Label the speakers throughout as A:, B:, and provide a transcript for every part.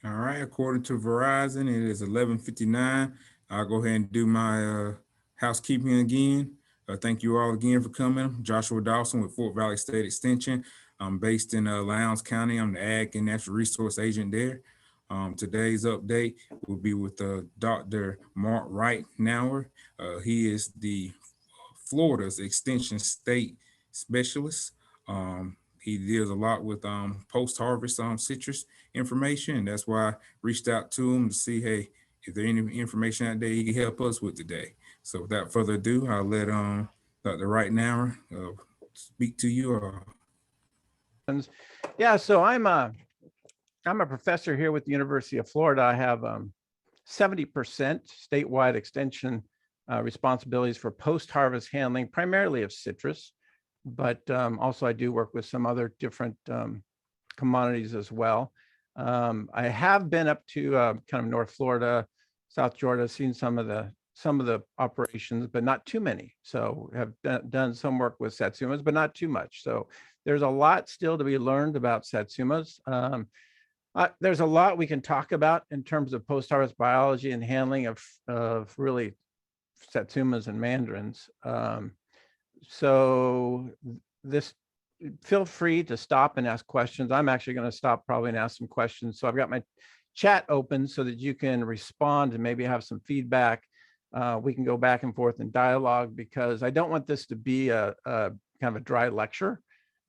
A: All right, according to Verizon, it is 11:59. I'll go ahead and do my housekeeping again. Thank you all again for coming. Joshua Dawson with Fort Valley State Extension. I'm based in Lowndes County. I'm the Ag and Natural Resource Agent there. Today's update will be with Dr. Mark Ritenour. He is the Florida's Extension State Specialist. He deals a lot with post-harvest citrus information, and that's why I reached out to him to see, hey, is there any information out there he can help us with today? So without further ado, I'll let Dr. Right now speak to you.
B: Yeah, so I'm a professor here with the University of Florida. I have 70% statewide extension responsibilities for post-harvest handling, primarily of citrus, but also I do work with some other different commodities as well. I have been up to kind of North Florida, South Georgia, seen some of the operations, but not too many. So have done some work with satsumas, but not too much. So there's a lot still to be learned about satsumas. There's a lot we can talk about in terms of post-harvest biology and handling of really satsumas and mandarins. So this, feel free to stop and ask questions. I'm actually going to stop probably and ask some questions. So I've got my chat open so that you can respond and maybe have some feedback. We can go back and forth in dialogue, because I don't want this to be a kind of a dry lecture.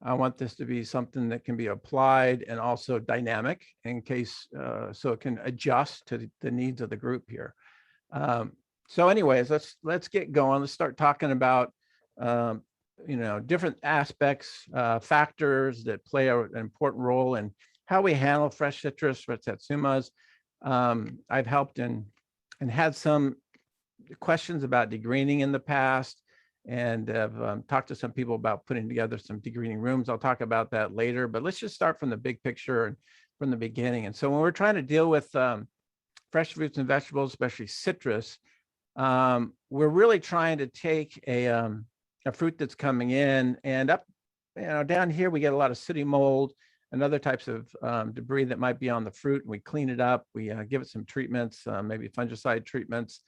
B: I want this to be something that can be applied and also dynamic in case, so it can adjust to the needs of the group here. So anyways, let's get going. Let's start talking about different aspects, factors that play an important role in how we handle fresh citrus for satsumas. I've helped and had some questions about degreening in the past, and have talked to some people about putting together some degreening rooms. I'll talk about that later, but let's just start from the big picture and from the beginning. And so when we're trying to deal with fresh fruits and vegetables, especially citrus, we're really trying to take a fruit that's coming in, and up, down here we get a lot of sooty mold and other types of debris that might be on the fruit, and we clean it up. We give it some treatments, maybe fungicide treatments,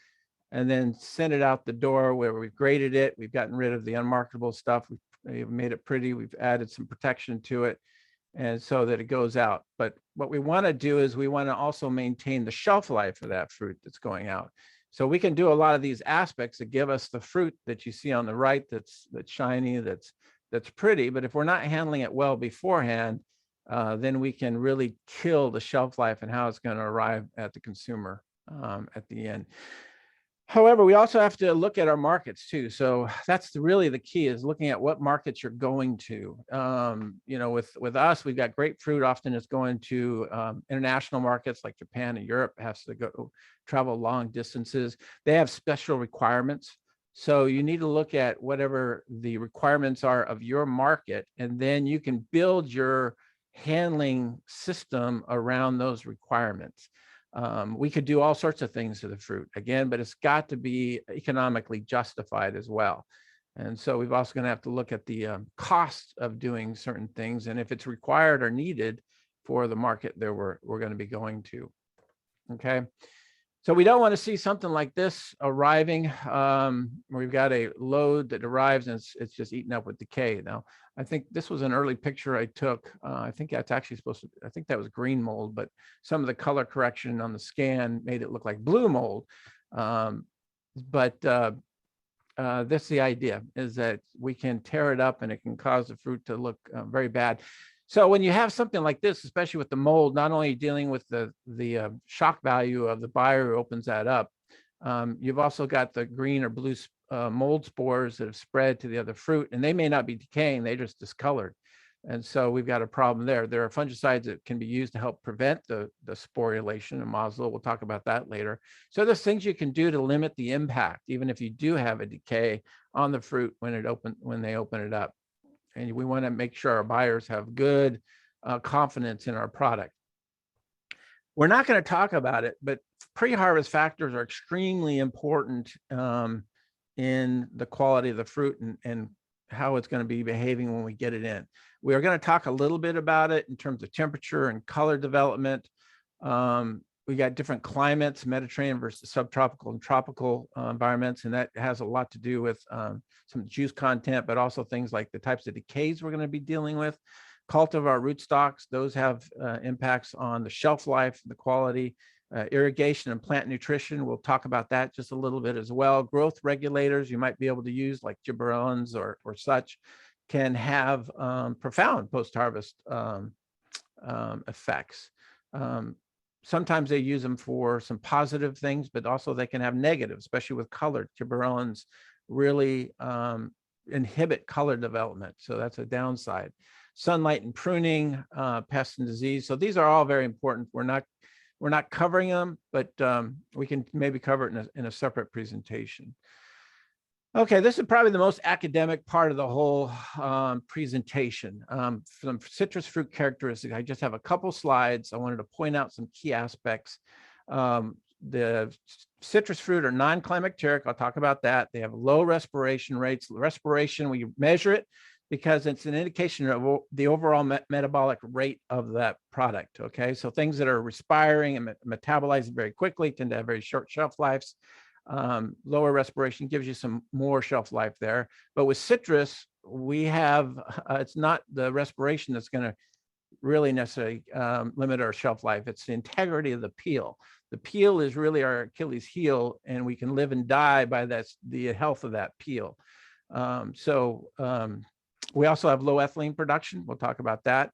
B: and then send it out the door where we've graded it. We've gotten rid of the unmarketable stuff. We've made it pretty. We've added some protection to it, and so that it goes out. But what we want to do is we want to also maintain the shelf life of that fruit that's going out. So we can do a lot of these aspects that give us the fruit that you see on the right, that's shiny, that's pretty. But if we're not handling it well beforehand, then we can really kill the shelf life and how it's going to arrive at the consumer at the end. However, we also have to look at our markets too. So that's really the key, is looking at what markets you're going to. With us, we've got grapefruit. Often it's going to international markets like Japan and Europe. It has to travel long distances. They have special requirements. So you need to look at whatever the requirements are of your market, and then you can build your handling system around those requirements. We could do all sorts of things to the fruit again, but it's got to be economically justified as well. And so we've also going to have to look at the cost of doing certain things, and if it's required or needed for the market that we're going to be going to. Okay. So we don't want to see something like this arriving, where we've got a load that arrives and it's just eaten up with decay. Now, I think this was an early picture I took. I think that's actually supposed to, I think that was green mold, but some of the color correction on the scan made it look like blue mold. That's the idea, is that we can tear it up and it can cause the fruit to look very bad. So when you have something like this, especially with the mold, not only dealing with the shock value of the buyer who opens that up, you've also got the green or blue mold spores that have spread to the other fruit, and they may not be decaying, they just discolored. And so we've got a problem there. There are fungicides that can be used to help prevent the sporulation and Moslow. We'll talk about that later. So there's things you can do to limit the impact, even if you do have a decay on the fruit when they open it up. And we want to make sure our buyers have good confidence in our product. We're not going to talk about it, but pre-harvest factors are extremely important in the quality of the fruit and how it's going to be behaving when we get it in. We are going to talk a little bit about it in terms of temperature and color development, We got different climates, Mediterranean versus subtropical and tropical environments, and that has a lot to do with some juice content, but also things like the types of decays we're going to be dealing with. Cultivar rootstocks, those have impacts on the shelf life, the quality, irrigation and plant nutrition. We'll talk about that just a little bit as well. Growth regulators you might be able to use like gibberellins or such can have profound post-harvest effects. Sometimes they use them for some positive things, but also they can have negative, especially with colored. Gibberellins really inhibit color development. So that's a downside. Sunlight and pruning, pests and disease. So these are all very important. We're not covering them, but we can maybe cover it in a separate presentation. Okay, this is probably the most academic part of the whole presentation. Some citrus fruit characteristics. I just have a couple slides. I wanted to point out some key aspects. The citrus fruit are non-climacteric. I'll talk about that. They have low respiration rates. Respiration, we measure it because it's an indication of the overall metabolic rate of that product, okay? So things that are respiring and metabolizing very quickly tend to have very short shelf lives. Lower respiration gives you some more shelf life there. But with citrus, we have, it's not the respiration that's going to really necessarily limit our shelf life. It's the integrity of the peel. The peel is really our Achilles heel, and we can live and die by the health of that peel. We also have low ethylene production. We'll talk about that.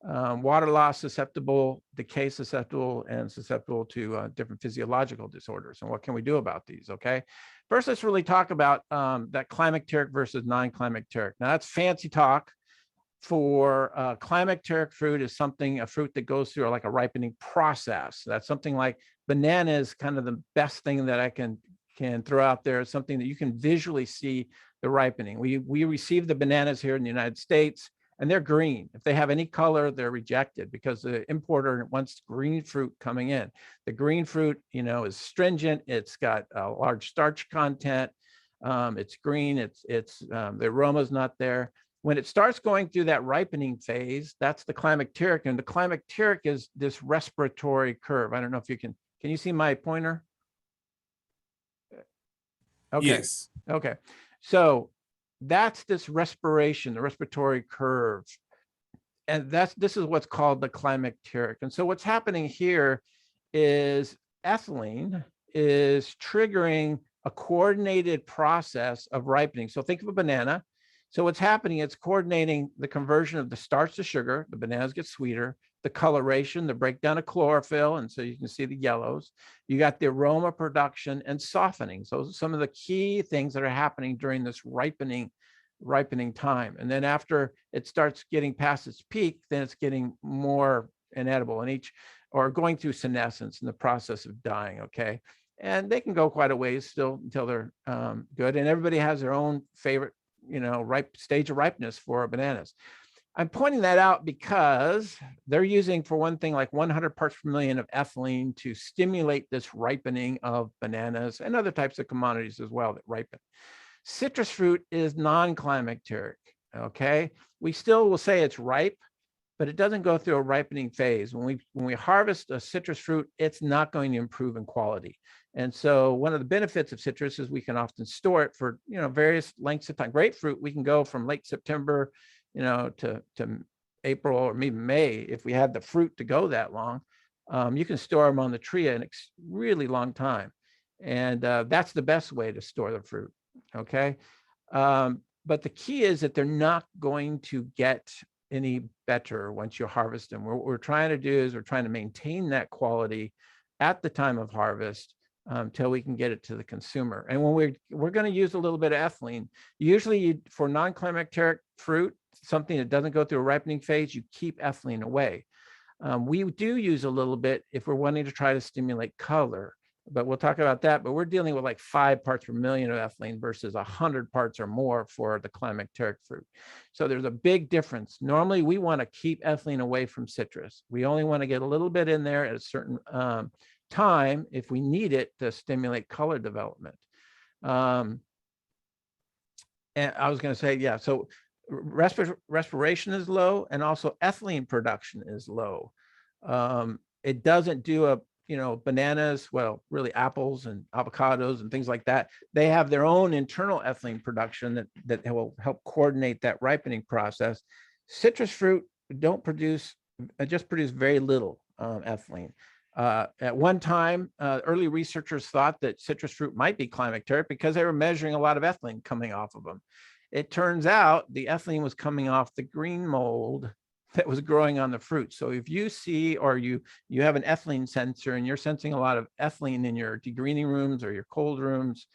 B: Water loss susceptible, decay susceptible, and susceptible to different physiological disorders. And what can we do about these? Okay. First, let's really talk about that climacteric versus non-climacteric. Now, that's fancy talk. For climacteric fruit is a fruit that goes through like a ripening process. That's something like banana is kind of the best thing that I can throw out there. It's something that you can visually see the ripening. We receive the bananas here in the United States, and they're green. If they have any color, they're rejected because the importer wants green fruit coming in. The green fruit, is stringent. It's got a large starch content. It's green. The aroma's not there. When it starts going through that ripening phase, that's the climacteric, and the climacteric is this respiratory curve. I don't know if can you see my pointer? Okay.
A: Yes.
B: Okay. So that's this respiration, the respiratory curve. And this is what's called the climacteric. And so what's happening here is ethylene is triggering a coordinated process of ripening. So think of a banana. So what's happening, it's coordinating the conversion of the starch to sugar. The bananas get sweeter, the coloration, the breakdown of chlorophyll. And so you can see the yellows. You got the aroma production and softening. So those are some of the key things that are happening during this ripening time. And then after it starts getting past its peak, then it's getting more inedible or going through senescence in the process of dying, okay? And they can go quite a ways still until they're good. And everybody has their own favorite ripe stage of ripeness for bananas. I'm pointing that out because they're using, for one thing, like 100 parts per million of ethylene to stimulate this ripening of bananas and other types of commodities as well that ripen. Citrus fruit is non-climacteric, okay? We still will say it's ripe, but it doesn't go through a ripening phase. When we harvest a citrus fruit, it's not going to improve in quality. And so one of the benefits of citrus is we can often store it for various lengths of time. Grapefruit, we can go from late September, to April or maybe May if we had the fruit to go that long. You can store them on the tree a really long time, and that's the best way to store the fruit. Okay, but the key is that they're not going to get any better once you harvest them. What we're trying to do is we're trying to maintain that quality at the time of harvest until we can get it to the consumer. And when we're going to use a little bit of ethylene, usually for non-climacteric fruit, something that doesn't go through a ripening phase, you keep ethylene away. We do use a little bit if we're wanting to try to stimulate color, but we'll talk about that. But we're dealing with like 5 parts per million of ethylene versus 100 parts or more for the climacteric fruit. So there's a big difference. Normally, we want to keep ethylene away from citrus. We only want to get a little bit in there at a certain time if we need it to stimulate color development. And I was going to say, yeah, so respiration is low, and also ethylene production is low. It doesn't do bananas, well, really apples and avocados and things like that. They have their own internal ethylene production that will help coordinate that ripening process. Citrus fruit just produce very little ethylene. At one time, early researchers thought that citrus fruit might be climacteric because they were measuring a lot of ethylene coming off of them. It turns out the ethylene was coming off the green mold that was growing on the fruit. So if you see, or you have an ethylene sensor and you're sensing a lot of ethylene in your degreening rooms or your cold rooms,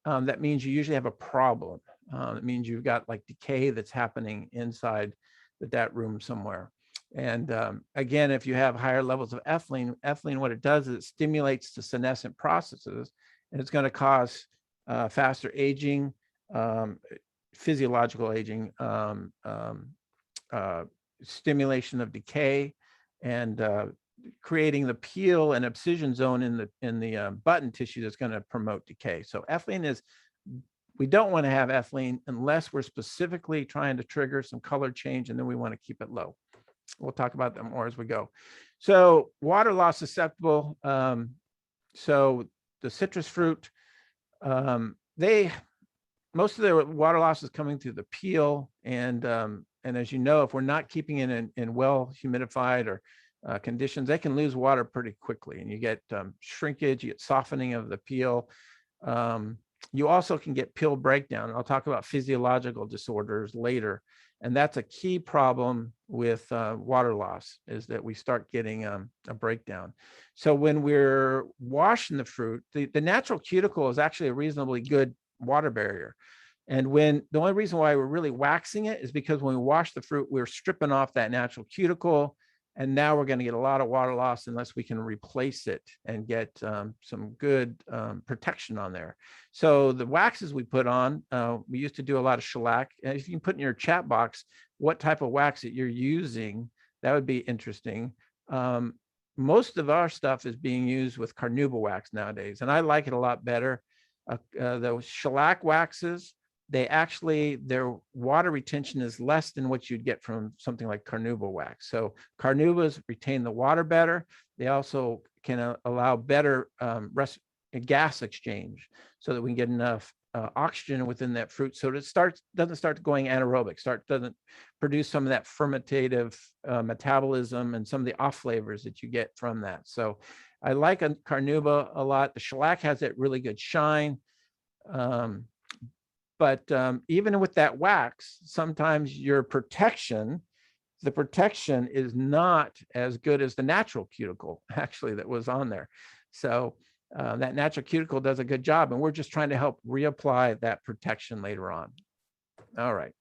B: that means you usually have a problem. It means you've got like decay that's happening inside that room somewhere. And again, if you have higher levels of ethylene, what it does is it stimulates the senescent processes, and it's going to cause faster aging, physiological aging, stimulation of decay, and creating the peel and abscission zone in the button tissue that's going to promote decay. So ethylene we don't want to have ethylene unless we're specifically trying to trigger some color change, and then we want to keep it low. We'll talk about that more as we go. So water loss susceptible. So the citrus fruit, most of their water loss is coming through the peel, and as you know, if we're not keeping it in well humidified or conditions, they can lose water pretty quickly, and you get shrinkage, you get softening of the peel. You also can get peel breakdown. I'll talk about physiological disorders later, and that's a key problem with water loss, is that we start getting a breakdown. So when we're washing the fruit, the natural cuticle is actually a reasonably good water barrier. And the only reason why we're really waxing it is because when we wash the fruit, we're stripping off that natural cuticle, and now we're going to get a lot of water loss unless we can replace it and get some good protection on there. So the waxes we put on, we used to do a lot of shellac. And if you can put in your chat box what type of wax that you're using, that would be interesting. Most of our stuff is being used with carnauba wax nowadays, and I like it a lot better. The shellac waxes, their water retention is less than what you'd get from something like carnauba wax. So carnaubas retain the water better. They also can allow better gas exchange, so that we can get enough oxygen within that fruit, so it doesn't start going anaerobic, doesn't produce some of that fermentative metabolism and some of the off flavors that you get from that. So I like a carnauba a lot. The shellac has that really good shine. But even with that wax, sometimes the protection is not as good as the natural cuticle, actually, that was on there. So that natural cuticle does a good job, and we're just trying to help reapply that protection later on. All right.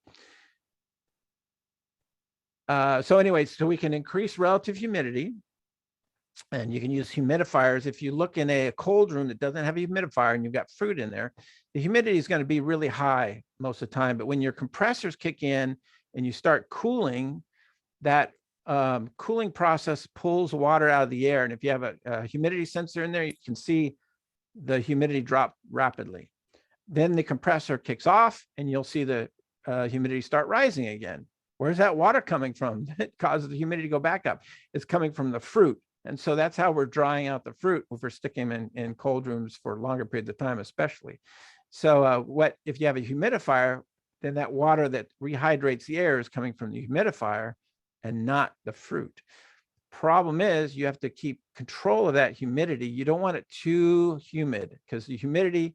B: So anyways, so we can increase relative humidity, and you can use humidifiers. If you look in a cold room that doesn't have a humidifier and you've got fruit in there, the humidity is going to be really high most of the time. But when your compressors kick in and you start cooling, that cooling process pulls water out of the air. And if you have a humidity sensor in there, you can see the humidity drop rapidly. Then the compressor kicks off and you'll see the humidity start rising again. Where's that water coming from? It causes the humidity to go back up. It's coming from the fruit. And so that's how we're drying out the fruit if we're sticking them in cold rooms for longer periods of time, especially. So if you have a humidifier, then that water that rehydrates the air is coming from the humidifier and not the fruit. Problem is, you have to keep control of that humidity. You don't want it too humid, because the humidity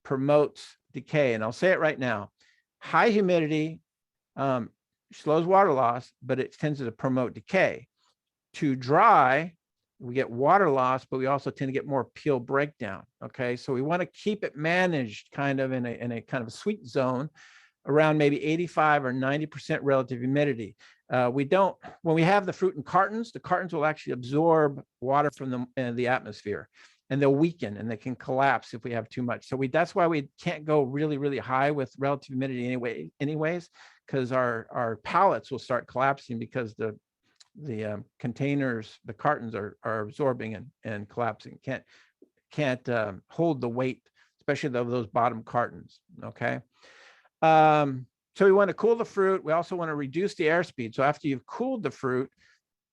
B: promotes decay. And I'll say it right now, high humidity slows water loss, but it tends to promote decay. Too dry, we get water loss, but we also tend to get more peel breakdown. Okay, so we want to keep it managed kind of in a kind of a sweet zone around maybe 85 or 90% relative humidity. When we have the fruit in cartons, the cartons will actually absorb water from the atmosphere, and they'll weaken and they can collapse if we have too much. So that's why we can't go really, really high with relative humidity anyways, because our pallets will start collapsing because the containers, the cartons are absorbing and collapsing. Can't hold the weight, especially of those bottom cartons. Okay. So we want to cool the fruit. We also want to reduce the airspeed. So after you've cooled the fruit,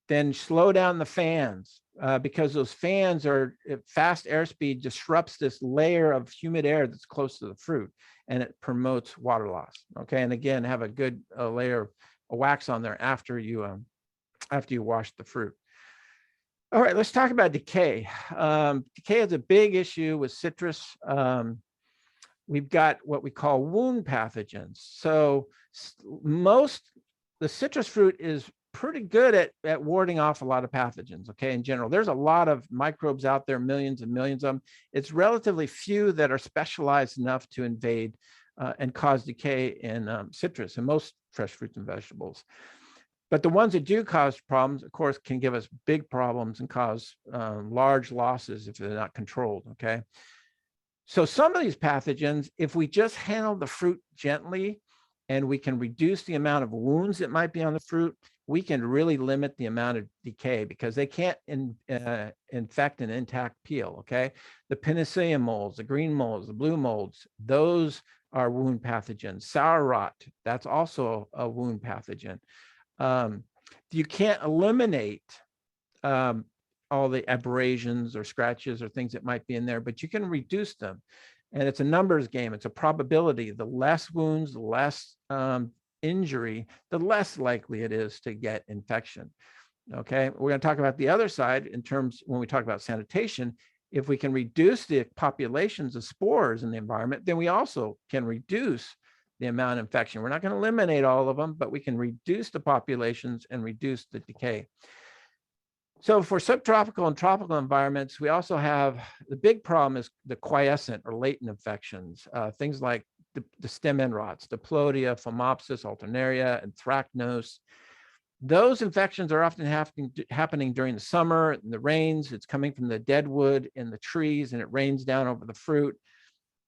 B: then slow down the fans. because those fans are fast airspeed disrupts this layer of humid air that's close to the fruit, and it promotes water loss. Okay, and again, have a good layer of wax on there after you wash the fruit. All right, let's talk about decay. Decay is a big issue with citrus. We've got what we call wound pathogens. So the citrus fruit is pretty good at warding off a lot of pathogens, okay, in general. There's a lot of microbes out there, millions and millions of them. It's relatively few that are specialized enough to invade and cause decay in citrus and most fresh fruits and vegetables. But the ones that do cause problems, of course, can give us big problems and cause large losses if they're not controlled, okay? So some of these pathogens, if we just handle the fruit gently and we can reduce the amount of wounds that might be on the fruit, we can really limit the amount of decay because they can't infect an intact peel, okay? The penicillium molds, the green molds, the blue molds, those are wound pathogens. Sour rot, that's also a wound pathogen. You can't eliminate all the abrasions or scratches or things that might be in there, but you can reduce them. And it's a numbers game. It's a probability. The less wounds, the less injury, the less likely it is to get infection. Okay, we're going to talk about the other side in terms when we talk about sanitation. If we can reduce the populations of spores in the environment, then we also can reduce the amount of infection. We're not going to eliminate all of them, but we can reduce the populations and reduce the decay. So for subtropical and tropical environments, we also have the big problem is the quiescent or latent infections, things like the stem end rots, Diplodia, Phomopsis, Alternaria, and Anthracnose. Those infections are often happening during the summer and the rains. It's coming from the dead wood in the trees, and it rains down over the fruit.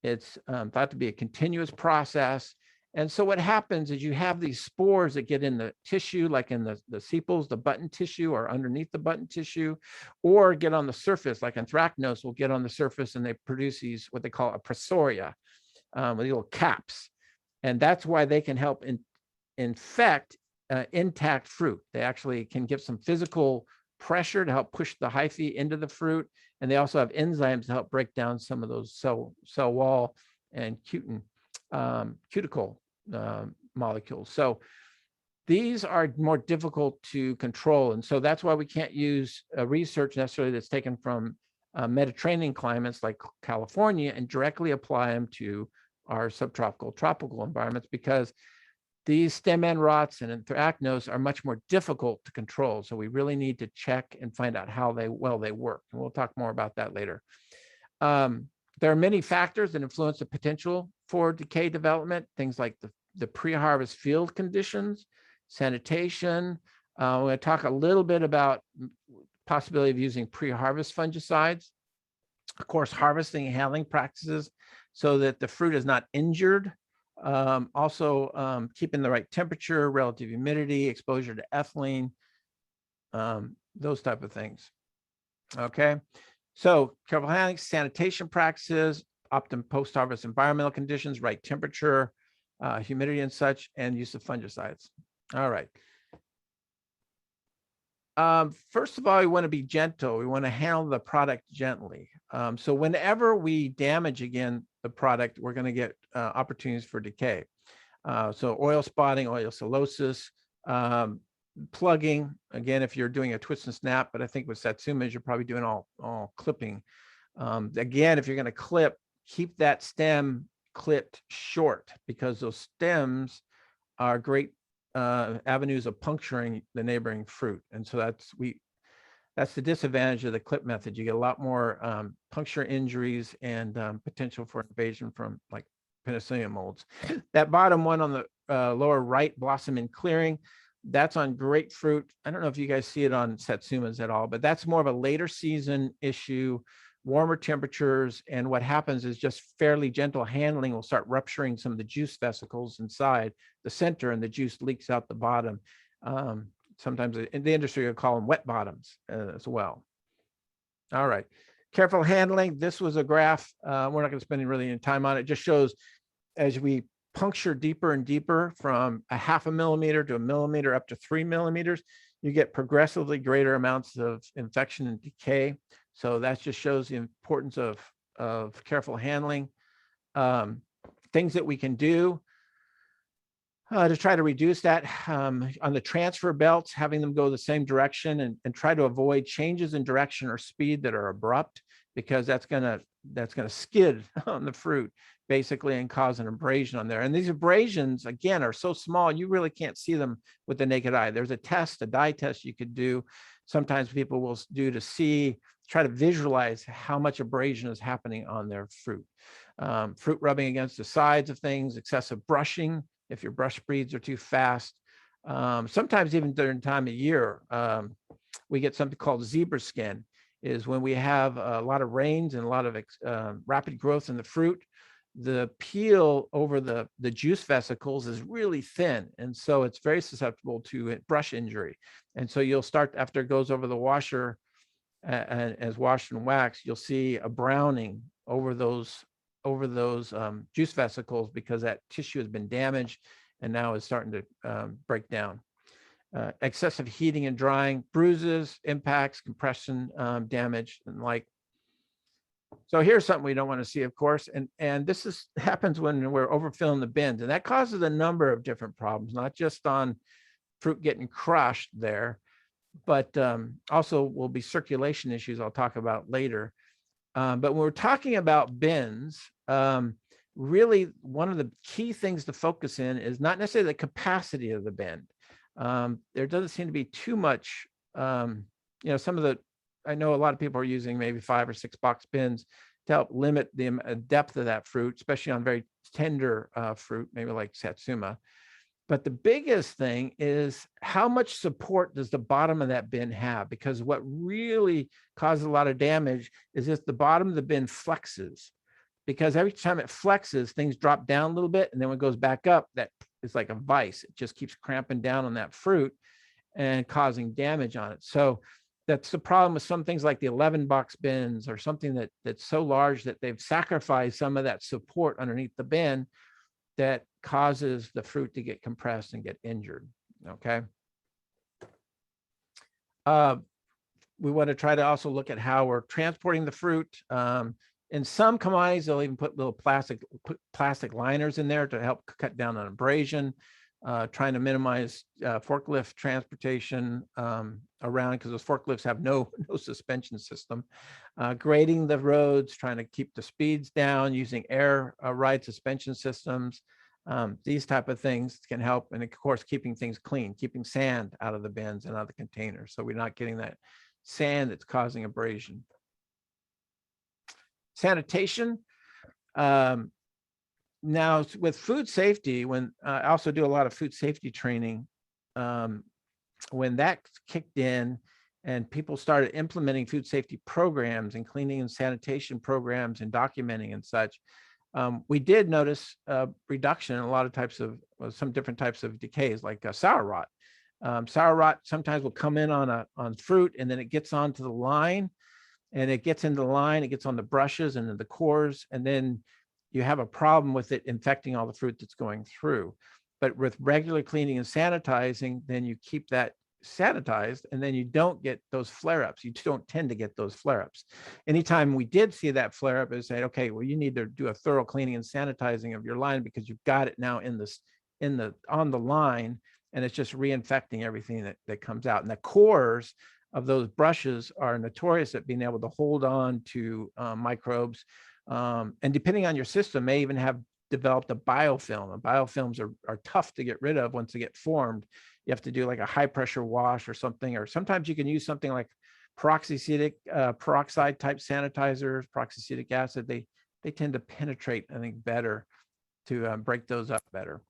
B: It's thought to be a continuous process. And so what happens is you have these spores that get in the tissue, like in the sepals, the button tissue, or underneath the button tissue, or get on the surface, like Anthracnose will get on the surface and they produce these, what they call a pressoria, with little caps. And that's why they can help infect intact fruit. They actually can give some physical pressure to help push the hyphae into the fruit. And they also have enzymes to help break down some of those cell wall and cuticle molecules. So these are more difficult to control. And so that's why we can't use research necessarily that's taken from Mediterranean climates like California and directly apply them to our subtropical, tropical environments, because these stem end rots and Anthracnose are much more difficult to control. So we really need to check and find out how well they work. And we'll talk more about that later. There are many factors that influence the potential for decay development, things like the pre-harvest field conditions, sanitation. We're going to talk a little bit about possibility of using pre-harvest fungicides. Of course, harvesting and handling practices so that the fruit is not injured. Also, keeping the right temperature, relative humidity, exposure to ethylene, those type of things. Okay, so careful handling, sanitation practices, optimum post-harvest environmental conditions, right temperature, humidity and such, and use of fungicides. All right. First of all, we want to be gentle. We want to handle the product gently. So whenever we damage again the product, we're going to get opportunities for decay. So oil spotting, oil sillosis, plugging. Again, if you're doing a twist and snap, but I think with Satsumas, you're probably doing all clipping. Again, if you're going to clip, keep that stem clipped short, because those stems are great avenues of puncturing the neighboring fruit. And so that's the disadvantage of the clip method. You get a lot more puncture injuries and potential for invasion from like penicillium molds. That bottom one on the lower right, blossom and clearing, that's on grapefruit. I don't know if you guys see it on Satsumas at all, but that's more of a later season issue, warmer temperatures. And what happens is just fairly gentle handling will start rupturing some of the juice vesicles inside the center, and the juice leaks out the bottom. Sometimes in the industry, you'll call them wet bottoms as well. All right, careful handling. This was a graph. We're not going to spend really any time on it. It just shows as we puncture deeper and deeper from a 0.5 millimeter to 1 millimeter up to 3 millimeters, you get progressively greater amounts of infection and decay. So that just shows the importance of careful handling. Things that we can do to try to reduce that on the transfer belts, having them go the same direction, and try to avoid changes in direction or speed that are abrupt, because that's gonna skid on the fruit basically and cause an abrasion on there. And these abrasions, again, are so small you really can't see them with the naked eye. There's a dye test you could do. Sometimes people will do to try to visualize how much abrasion is happening on their fruit. Fruit rubbing against the sides of things, excessive brushing, if your brush speeds are too fast. Sometimes even during time of year, we get something called zebra skin, is when we have a lot of rains and a lot of rapid growth in the fruit. The peel over the juice vesicles is really thin, and so it's very susceptible to brush injury. And so you'll start, after it goes over the washer and as washed and waxed, you'll see a browning over those juice vesicles, because that tissue has been damaged and now is starting to break down. Excessive heating and drying, bruises, impacts, compression damage, and like. So here's something we don't want to see, of course, and this happens when we're overfilling the bins, and that causes a number of different problems, not just on fruit getting crushed there, but also will be circulation issues I'll talk about later. But when we're talking about bins, really one of the key things to focus in is not necessarily the capacity of the bin. There doesn't seem to be too much, I know a lot of people are using maybe 5 or 6 box bins to help limit the depth of that fruit, especially on very tender fruit, maybe like satsuma. But the biggest thing is, how much support does the bottom of that bin have? Because what really causes a lot of damage is if the bottom of the bin flexes, because every time it flexes, things drop down a little bit, and then when it goes back up, that is like a vice. It just keeps cramping down on that fruit and causing damage on it. So that's the problem with some things like the 11 box bins, or something that's so large that they've sacrificed some of that support underneath the bin, that causes the fruit to get compressed and get injured. Okay. We want to try to also look at how we're transporting the fruit. In some commodities, they'll even put little plastic liners in there to help cut down on abrasion. Trying to minimize forklift transportation around, because those forklifts have no suspension system. Grading the roads, trying to keep the speeds down, using air ride suspension systems. These type of things can help, and of course, keeping things clean, keeping sand out of the bins and out of the containers, so we're not getting that sand that's causing abrasion. Sanitation. Now, with food safety, when I also do a lot of food safety training, when that kicked in and people started implementing food safety programs and cleaning and sanitation programs and documenting and such, we did notice a reduction in a lot of some different types of decays, like sour rot. Sour rot sometimes will come in on fruit, and then it gets onto the line, and it gets into the line, it gets on the brushes and the cores, and then you have a problem with it infecting all the fruit that's going through. But with regular cleaning and sanitizing, then you keep that sanitized, and then you don't get those flare-ups. You don't tend to get those flare-ups. Anytime we did see that flare-up, is say, okay, well, you need to do a thorough cleaning and sanitizing of your line, because you've got it now on the line, and it's just reinfecting everything that comes out. And the cores of those brushes are notorious at being able to hold on to microbes. And depending on your system, may even have developed a biofilm. And biofilms are tough to get rid of once they get formed. You have to do like a high pressure wash or something, or sometimes you can use something like peroxide type sanitizers, peroxycetic acid. They tend to penetrate, I think, better to break those up better.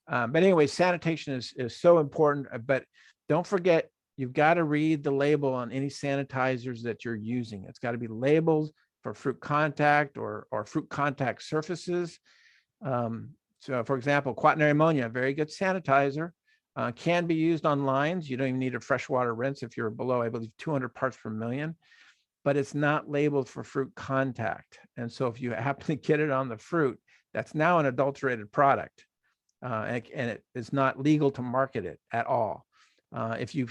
B: But anyway, sanitation is so important, but don't forget, you've got to read the label on any sanitizers that you're using. It's got to be labeled for fruit contact or fruit contact surfaces. So for example, quaternary ammonia, a very good sanitizer, can be used on lines. You don't even need a freshwater rinse if you're below, I believe, 200 parts per million, but it's not labeled for fruit contact. And so if you happen to get it on the fruit, that's now an adulterated product, and it is not legal to market it at all. If you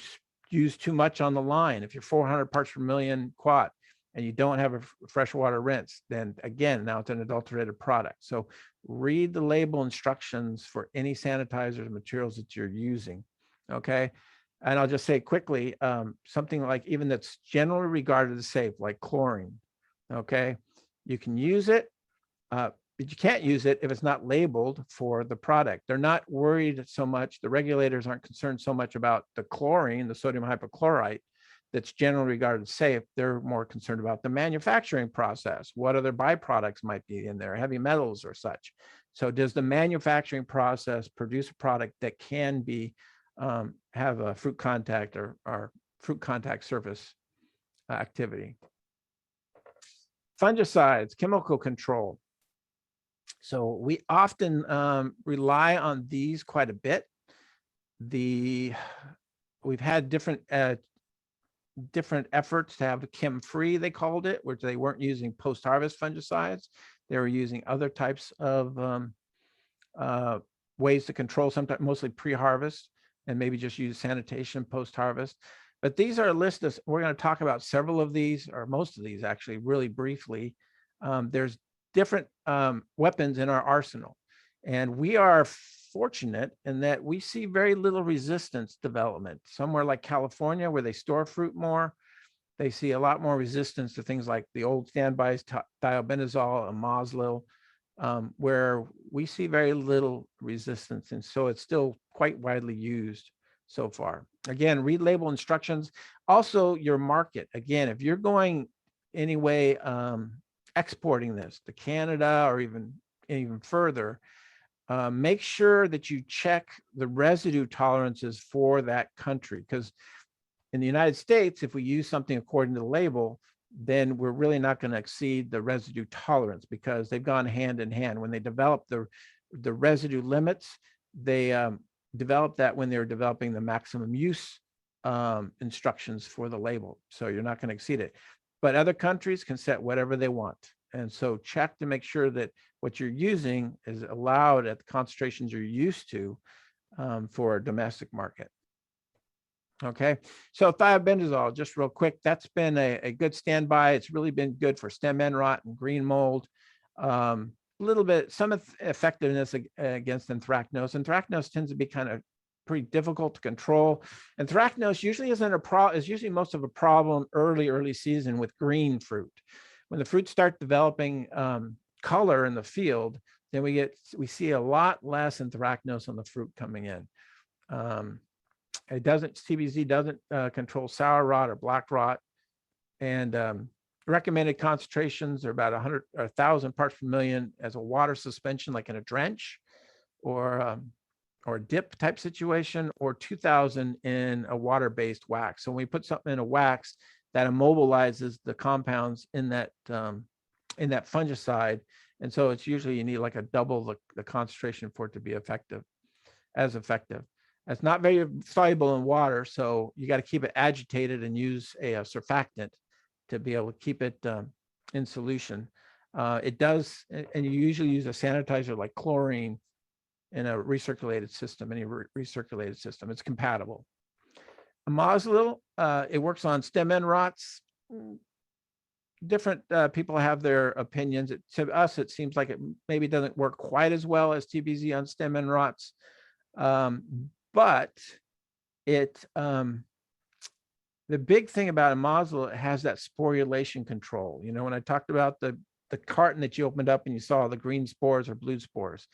B: use too much on the line. If you're 400 parts per million quat and you don't have a freshwater rinse, then again, now it's an adulterated product. So read the label instructions for any sanitizers materials that you're using. Okay. And I'll just say quickly, something like even that's generally regarded as safe, like chlorine. Okay. You can use it, but you can't use it if it's not labeled for the product. They're not worried so much. The regulators aren't concerned so much about the chlorine, the sodium hypochlorite, that's generally regarded as safe. They're more concerned about the manufacturing process. What other byproducts might be in there, heavy metals or such. So does the manufacturing process produce a product that can be have a fruit contact or fruit contact surface activity? Fungicides, chemical control. So we often rely on these quite a bit. We've had different efforts to have chem-free, they called it, which they weren't using post-harvest fungicides. They were using other types of ways to control, sometimes mostly pre-harvest, and maybe just use sanitation post-harvest. But these are a list of, we're going to talk about several of these, or most of these actually, really briefly. There's different weapons in our arsenal. And we are fortunate in that we see very little resistance development. Somewhere like California, where they store fruit more, they see a lot more resistance to things like the old standbys, thiobenzol and Moslil, where we see very little resistance. And so it's still quite widely used so far. Again, read label instructions. Also, your market. Again, if you're going anyway, exporting this to Canada or even further, make sure that you check the residue tolerances for that country, because in the United States, if we use something according to the label, then we're really not going to exceed the residue tolerance, because they've gone hand in hand. When they develop the residue limits, they developed that when they were developing the maximum use instructions for the label. So you're not going to exceed it. But other countries can set whatever they want. And so check to make sure that what you're using is allowed at the concentrations you're used to for a domestic market. Okay, so thiobenzol, just real quick, that's been a good standby. It's really been good for stem end rot and green mold. A little bit, some effectiveness against anthracnose. Anthracnose tends to be kind of pretty difficult to control. Anthracnose usually isn't a problem, is usually most of a problem early season with green fruit. When the fruits start developing color in the field, then we see a lot less anthracnose on the fruit coming in. TBZ doesn't control sour rot or black rot, and recommended concentrations are about 100 or 1,000 parts per million as a water suspension, like in a drench or a dip type situation, or 2,000 in a water-based wax. So when we put something in a wax, that immobilizes the compounds in that fungicide, and so it's usually you need like a double the concentration for it to be effective. It's not very soluble in water, so you got to keep it agitated and use a surfactant to be able to keep it in solution. It does, and you usually use a sanitizer like chlorine in a recirculated system, It's compatible. Moslil, it works on stem end rots. Different people have their opinions. To us, it seems like it maybe doesn't work quite as well as TBZ on stem end rots. But it, the big thing about a Moslil, it has that sporulation control. You know, when I talked about the carton that you opened up and you saw the green spores or blue spores,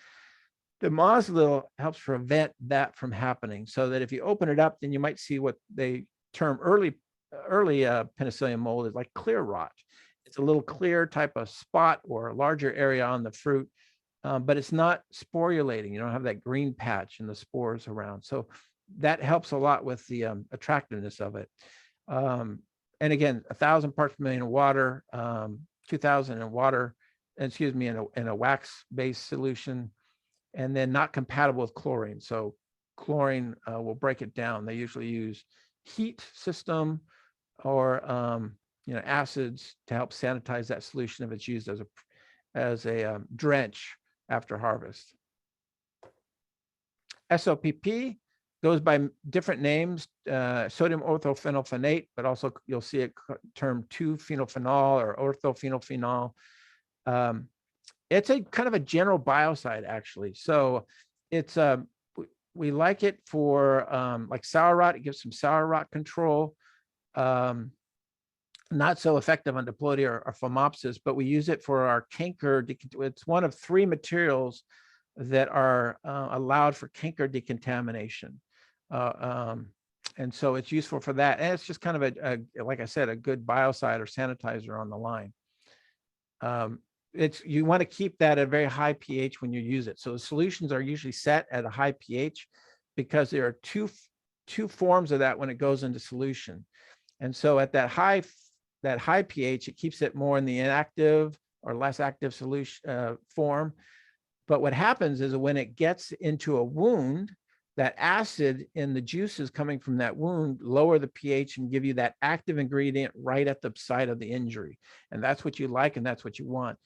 B: the Moslil helps prevent that from happening, so that if you open it up, then you might see what they term early penicillium mold is like clear rot. It's a little clear type of spot or a larger area on the fruit, but it's not sporulating. You don't have that green patch and the spores around. So that helps a lot with the attractiveness of it. And again, 1,000 parts per million of water, 2,000 in water, in a wax-based solution, and then not compatible with chlorine. So chlorine will break it down. They usually use heat system or acids to help sanitize that solution if it's used as a drench after harvest. SOPP, goes by different names, sodium orthophenylphenate, but also you'll see it termed 2-phenylphenol or orthophenylphenol. It's a kind of a general biocide, actually. So it's we like it for like sour rot. It gives some sour rot control. Not so effective on diplodia or phomopsis, but we use it for our canker. It's one of 3 materials that are allowed for canker decontamination. And so it's useful for that. And it's just kind of like I said, a good biocide or sanitizer on the line. You want to keep that at a very high pH when you use it. So the solutions are usually set at a high pH because there are two forms of that when it goes into solution. And so at that high pH, it keeps it more in the inactive or less active solution form. But what happens is when it gets into a wound, that acid in the juices coming from that wound lower the pH and give you that active ingredient right at the site of the injury. And that's what you like, and that's what you want.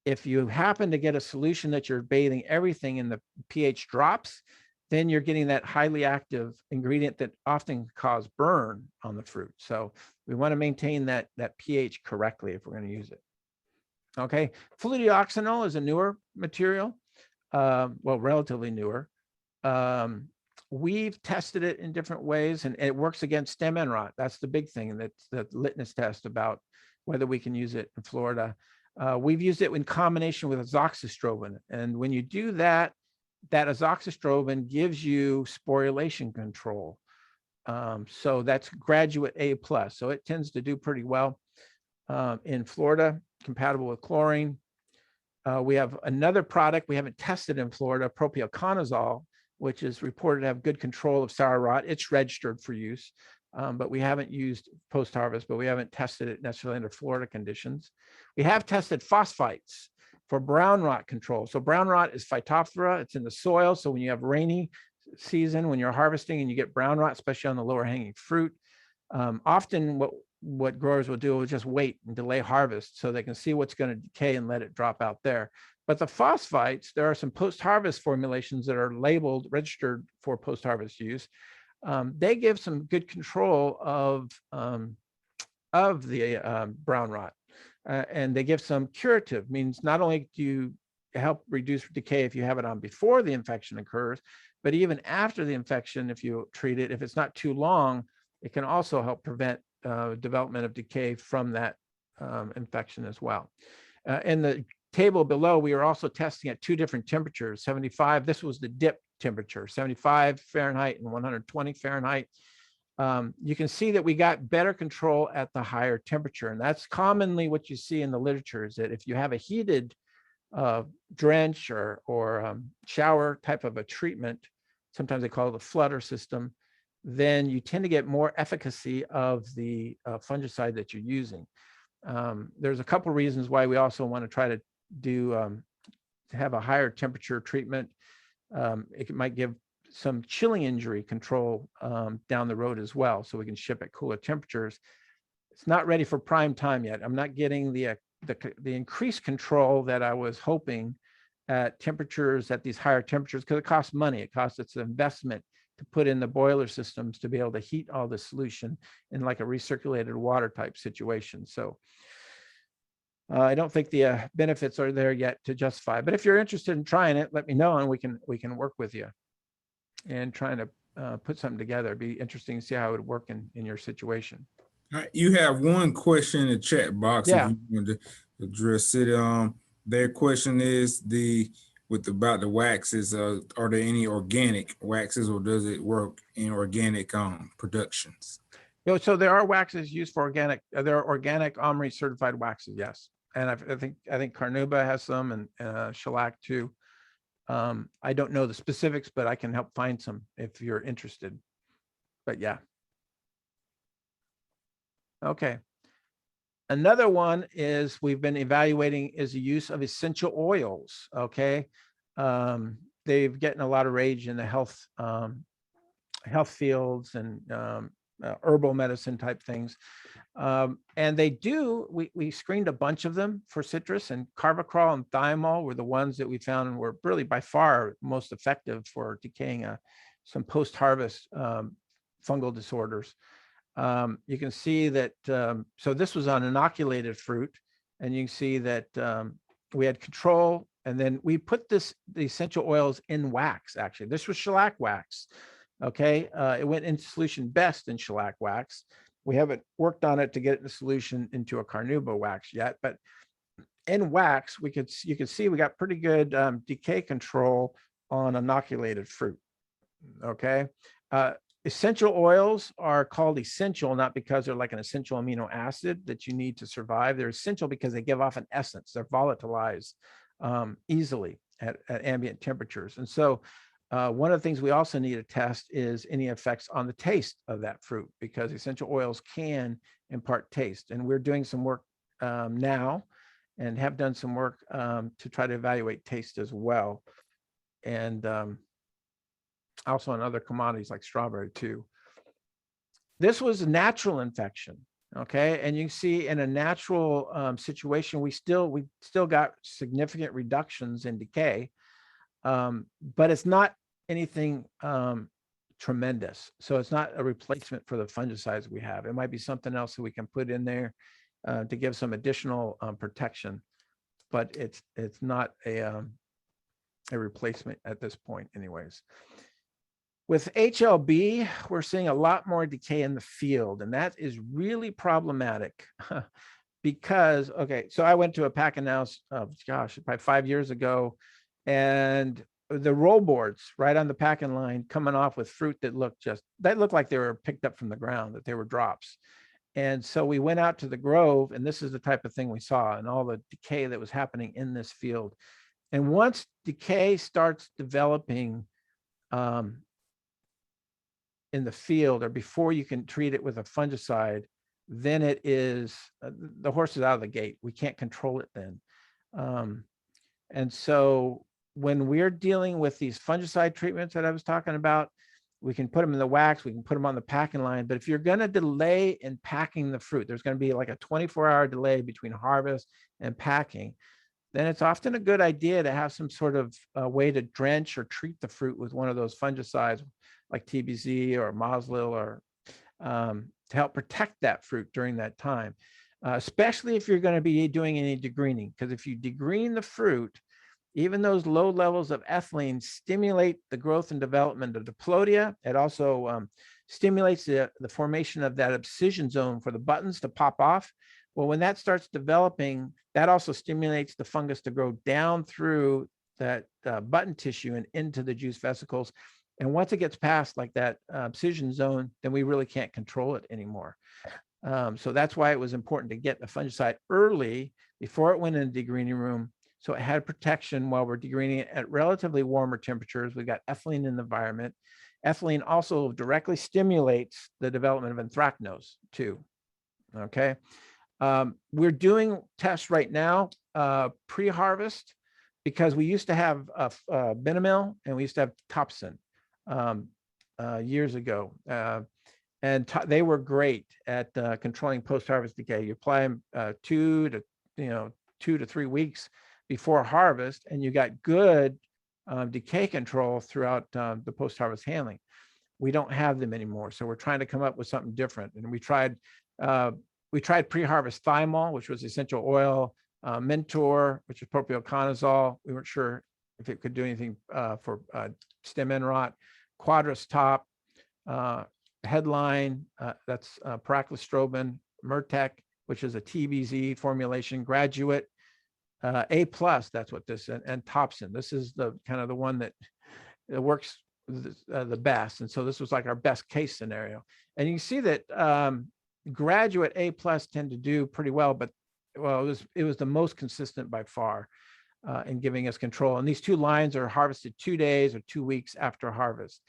B: If you happen to get a solution that you're bathing everything and the pH drops, then you're getting that highly active ingredient that often cause burn on the fruit. So we want to maintain that pH correctly if we're going to use it. Okay, fludioxanil is a newer material, well, relatively newer. We've tested it in different ways, and it works against stem end rot. That's the big thing, and that's the litmus test about whether we can use it in Florida. We've used it in combination with azoxystrobin, and when you do that, that azoxystrobin gives you sporulation control. So that's graduate A+. So it tends to do pretty well in Florida, compatible with chlorine. We have another product we haven't tested in Florida, propionconazole, which is reported to have good control of sour rot. It's registered for use, but we haven't used post-harvest, but we haven't tested it necessarily under Florida conditions. We have tested phosphites for brown rot control. So brown rot is Phytophthora. It's in the soil. So when you have rainy season, when you're harvesting and you get brown rot, especially on the lower hanging fruit, often what growers will do is just wait and delay harvest so they can see what's going to decay and let it drop out there. But the phosphites, there are some post-harvest formulations that are labeled, registered for post-harvest use. They give some good control of the brown rot. And they give some curative, means not only do you help reduce decay if you have it on before the infection occurs, but even after the infection, if you treat it, if it's not too long, it can also help prevent development of decay from that infection as well. In the table below, we are also testing at 2 different temperatures, 75, this was the dip temperature, 75 Fahrenheit and 120 Fahrenheit. You can see that we got better control at the higher temperature. And that's commonly what you see in the literature, is that if you have a heated drench or shower type of a treatment, sometimes they call it a flutter system, then you tend to get more efficacy of the fungicide that you're using. There's a couple reasons why we also want to try to do to have a higher temperature treatment. It might give some chilling injury control down the road as well, so we can ship at cooler temperatures. It's not ready for prime time yet. I'm not getting the increased control that I was hoping at temperatures, at these higher temperatures, because it costs money. It costs, it's an investment to put in the boiler systems to be able to heat all the solution in like a recirculated water type situation. So I don't think the benefits are there yet to justify. But if you're interested in trying it, let me know, and we can work with you and trying to put something together. It'd be interesting to see how it would work in your situation.
A: You have one question in the chat box.
B: Yeah.
A: If you want to address it. Their question is about the waxes. Are there any organic waxes, or does it work in organic productions?
B: So there are waxes used for organic. There are organic OMRI certified waxes, yes. And I think Carnauba has some, and shellac too. I don't know the specifics, but I can help find some if you're interested. But yeah. Okay. Another one is we've been evaluating is the use of essential oils. Okay. They've gotten a lot of rage in the health fields, and herbal medicine type things. And we screened a bunch of them for citrus, and carbacrol and thiamol were the ones that we found were really by far most effective for decaying some post-harvest fungal disorders. You can see that, so this was on inoculated fruit, and you can see that we had control, and then we put the essential oils in wax. Actually, this was shellac wax. Okay, it went into solution best in shellac wax. We haven't worked on it to get it in solution into a carnauba wax yet, but in wax, you can see we got pretty good decay control on inoculated fruit. Okay, essential oils are called essential not because they're like an essential amino acid that you need to survive. They're essential because they give off an essence. They're volatilized easily at ambient temperatures, and so one of the things we also need to test is any effects on the taste of that fruit, because essential oils can impart taste. And we're doing some work now and have done some work to try to evaluate taste as well. And also on other commodities like strawberry too. This was a natural infection. Okay. And you see in a natural situation, we still got significant reductions in decay. But it's not anything tremendous. So it's not a replacement for the fungicides we have. It might be something else that we can put in there to give some additional protection, but it's not a replacement at this point anyways. With HLB, we're seeing a lot more decay in the field, and that is really problematic. Because, okay, so I went to a packing house, gosh, probably 5 years ago, and the roll boards right on the packing line coming off with fruit that looked like they were picked up from the ground, that they were drops. And so we went out to the grove, and this is the type of thing we saw, and all the decay that was happening in this field. And once decay starts developing in the field, or before you can treat it with a fungicide, then it is the horse is out of the gate. We can't control it then. And so when we're dealing with these fungicide treatments that I was talking about, we can put them in the wax, we can put them on the packing line. But if you're going to delay in packing the fruit, there's going to be like a 24-hour delay between harvest and packing, then it's often a good idea to have some sort of way to drench or treat the fruit with one of those fungicides like TBZ or Moslil, or to help protect that fruit during that time, especially if you're going to be doing any degreening. Because if you degreen the fruit, even those low levels of ethylene stimulate the growth and development of diplodia. It also stimulates the formation of that abscission zone for the buttons to pop off. Well, when that starts developing, that also stimulates the fungus to grow down through that button tissue and into the juice vesicles. And once it gets past like that abscission zone, then we really can't control it anymore. So that's why it was important to get the fungicide early before it went into the degreening room. So it had protection while we're degreening it at relatively warmer temperatures. We've got ethylene in the environment. Ethylene also directly stimulates the development of anthracnose too. Okay. We're doing tests right now pre-harvest, because we used to have Benamil and we used to have Topsin years ago. And they were great at controlling post-harvest decay. You apply them 2 to 3 weeks before harvest, and you got good decay control throughout the post-harvest handling. We don't have them anymore, so we're trying to come up with something different. And we tried pre-harvest thymol, which was essential oil, Mentor, which is propionconazole. We weren't sure if it could do anything for stem end rot. Quadris top, Headline, that's Paraclostrobin, Myrtec, which is a TBZ formulation, Graduate, A+, that's what this, and Topsin. This is the kind of the one that works the best. And so this was like our best case scenario. And you can see that Graduate A+ tend to do pretty well, but it was the most consistent by far in giving us control. And these two lines are harvested 2 days or 2 weeks after harvest.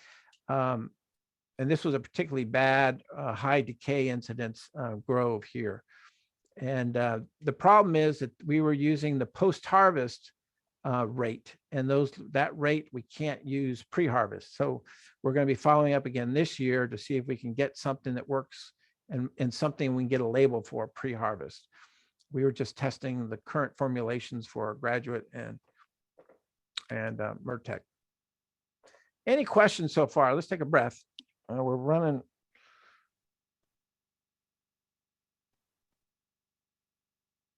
B: And this was a particularly bad high decay incidence grove here. And the problem is that we were using the post-harvest rate, and that rate we can't use pre-harvest. So we're going to be following up again this year to see if we can get something that works and something we can get a label for pre-harvest. We were just testing the current formulations for graduate and Mertec. Any questions so far? Let's take a breath. We're running.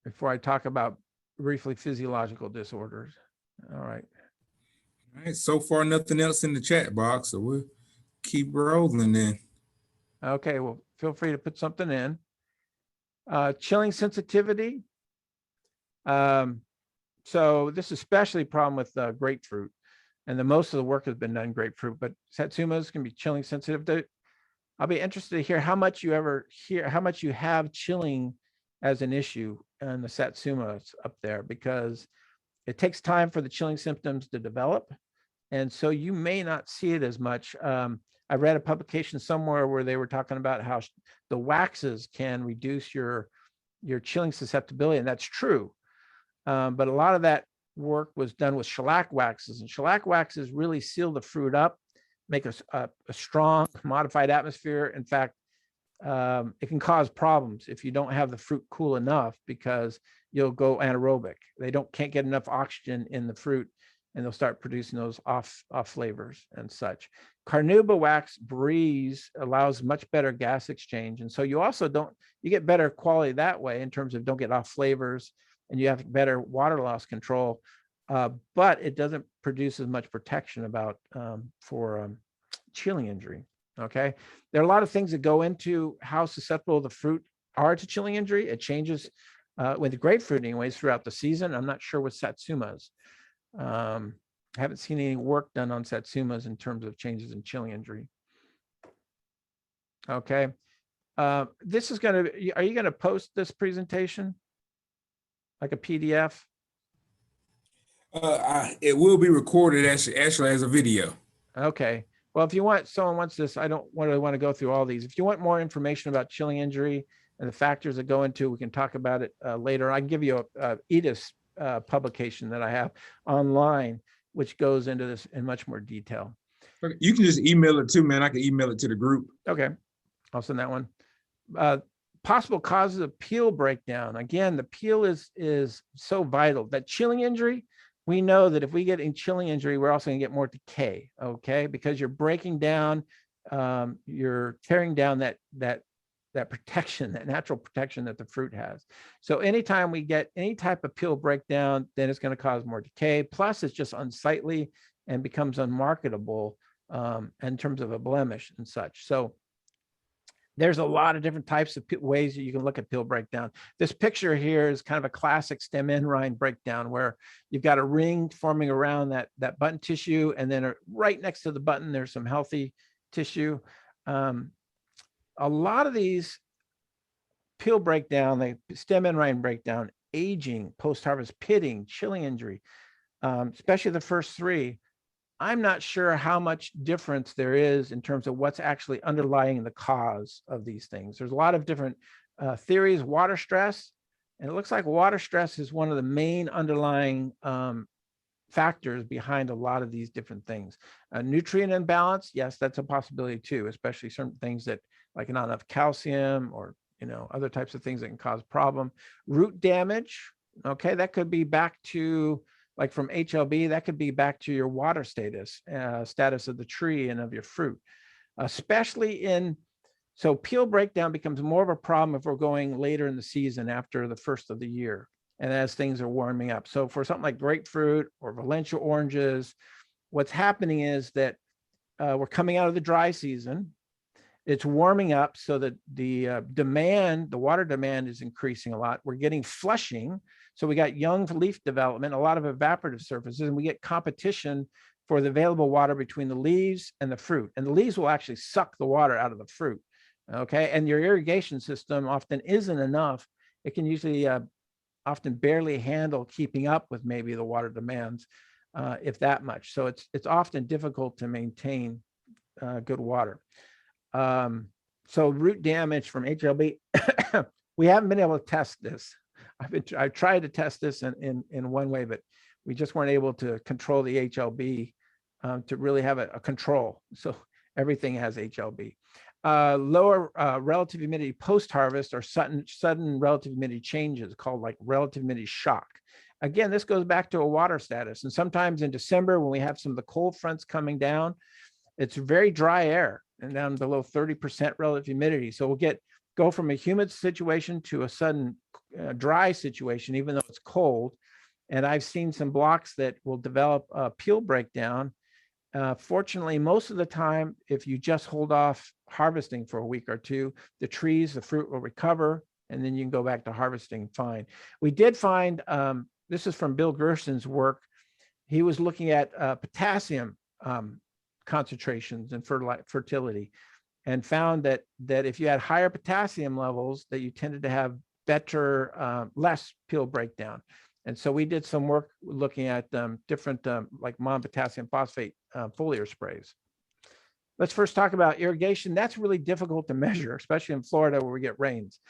B: Before I talk about briefly physiological disorders. All right.
A: All right. So far, nothing else in the chat box, so we'll keep rolling then.
B: Okay. Well, feel free to put something in. Chilling sensitivity. So this is especially a problem with grapefruit, and most of the work has been done grapefruit, but satsumas can be chilling sensitive. I'll be interested to hear how much you have chilling as an issue in the satsumas up there, because it takes time for the chilling symptoms to develop. And so you may not see it as much. I read a publication somewhere where they were talking about how the waxes can reduce your chilling susceptibility, and that's true. But a lot of that work was done with shellac waxes, and shellac waxes really seal the fruit up, make a strong modified atmosphere. In fact, it can cause problems if you don't have the fruit cool enough, because you'll go anaerobic. They can't get enough oxygen in the fruit, and they'll start producing those off flavors and such. Carnauba wax breeze allows much better gas exchange, and so you get better quality that way in terms of don't get off flavors, and you have better water loss control, but it doesn't produce as much protection for chilling injury. Okay, there are a lot of things that go into how susceptible the fruit are to chilling injury. It changes with the grapefruit anyways throughout the season. I'm not sure with satsumas. I haven't seen any work done on satsumas in terms of changes in chilling injury. Okay, are you going to post this presentation like a PDF?
A: It will be recorded actually as a video.
B: Okay. Well, if someone wants this, I don't want to go through all these. If you want more information about chilling injury and the factors that go into, we can talk about it later. I can give you a Edith's publication that I have online, which goes into this in much more detail.
A: Okay. You can just email it to me, and I can email it to the group.
B: Okay, I'll send that one. Possible causes of peel breakdown. Again, the peel is so vital. That chilling injury, we know that if we get in chilling injury, we're also going to get more decay, okay? Because you're breaking down, you're tearing down that protection, that natural protection that the fruit has. So anytime we get any type of peel breakdown, then it's going to cause more decay. Plus, it's just unsightly and becomes unmarketable in terms of a blemish and such. So there's a lot of different types of ways that you can look at peel breakdown. This picture here is kind of a classic stem end rind breakdown, where you've got a ring forming around that button tissue, and then right next to the button, there's some healthy tissue. A lot of these peel breakdown, the stem end rind breakdown, aging, post-harvest pitting, chilling injury, especially the first three, I'm not sure how much difference there is in terms of what's actually underlying the cause of these things. There's a lot of different theories. Water stress, and it looks like water stress is one of the main underlying factors behind a lot of these different things. Nutrient imbalance, yes, that's a possibility too, especially certain things that like not enough calcium, or other types of things that can cause problem. Root damage, okay, that could be back to, like from HLB, that could be back to your water status of the tree and of your fruit, so peel breakdown becomes more of a problem if we're going later in the season after the first of the year, and as things are warming up. So for something like grapefruit or Valencia oranges, what's happening is that we're coming out of the dry season. It's warming up so that the water demand is increasing a lot. We're getting flushing. So we got young leaf development, a lot of evaporative surfaces, and we get competition for the available water between the leaves and the fruit. And the leaves will actually suck the water out of the fruit, okay? And your irrigation system often isn't enough. It can usually often barely handle keeping up with maybe the water demands, if that much. So it's often difficult to maintain good water. So root damage from HLB, we haven't been able to test this. I've tried to test this in one way, but We just weren't able to control the HLB to really have a control. So everything has HLB. Lower relative humidity post-harvest or sudden relative humidity changes called like relative humidity shock. Again, this goes back to a water status. And sometimes in December, when we have some of the cold fronts coming down, it's very dry air and down below 30% relative humidity. So we'll go from a humid situation to a sudden dry situation, even though it's cold. And I've seen some blocks that will develop a peel breakdown. Fortunately, most of the time, if you just hold off harvesting for a week or two, the fruit will recover, and then you can go back to harvesting fine. We did find, this is from Bill Gerson's work, he was looking at potassium concentrations and fertility, and found that if you had higher potassium levels, that you tended to have better, less peel breakdown. And so we did some work looking at different like monopotassium phosphate foliar sprays. Let's first talk about irrigation. That's really difficult to measure, especially in Florida where we get rains.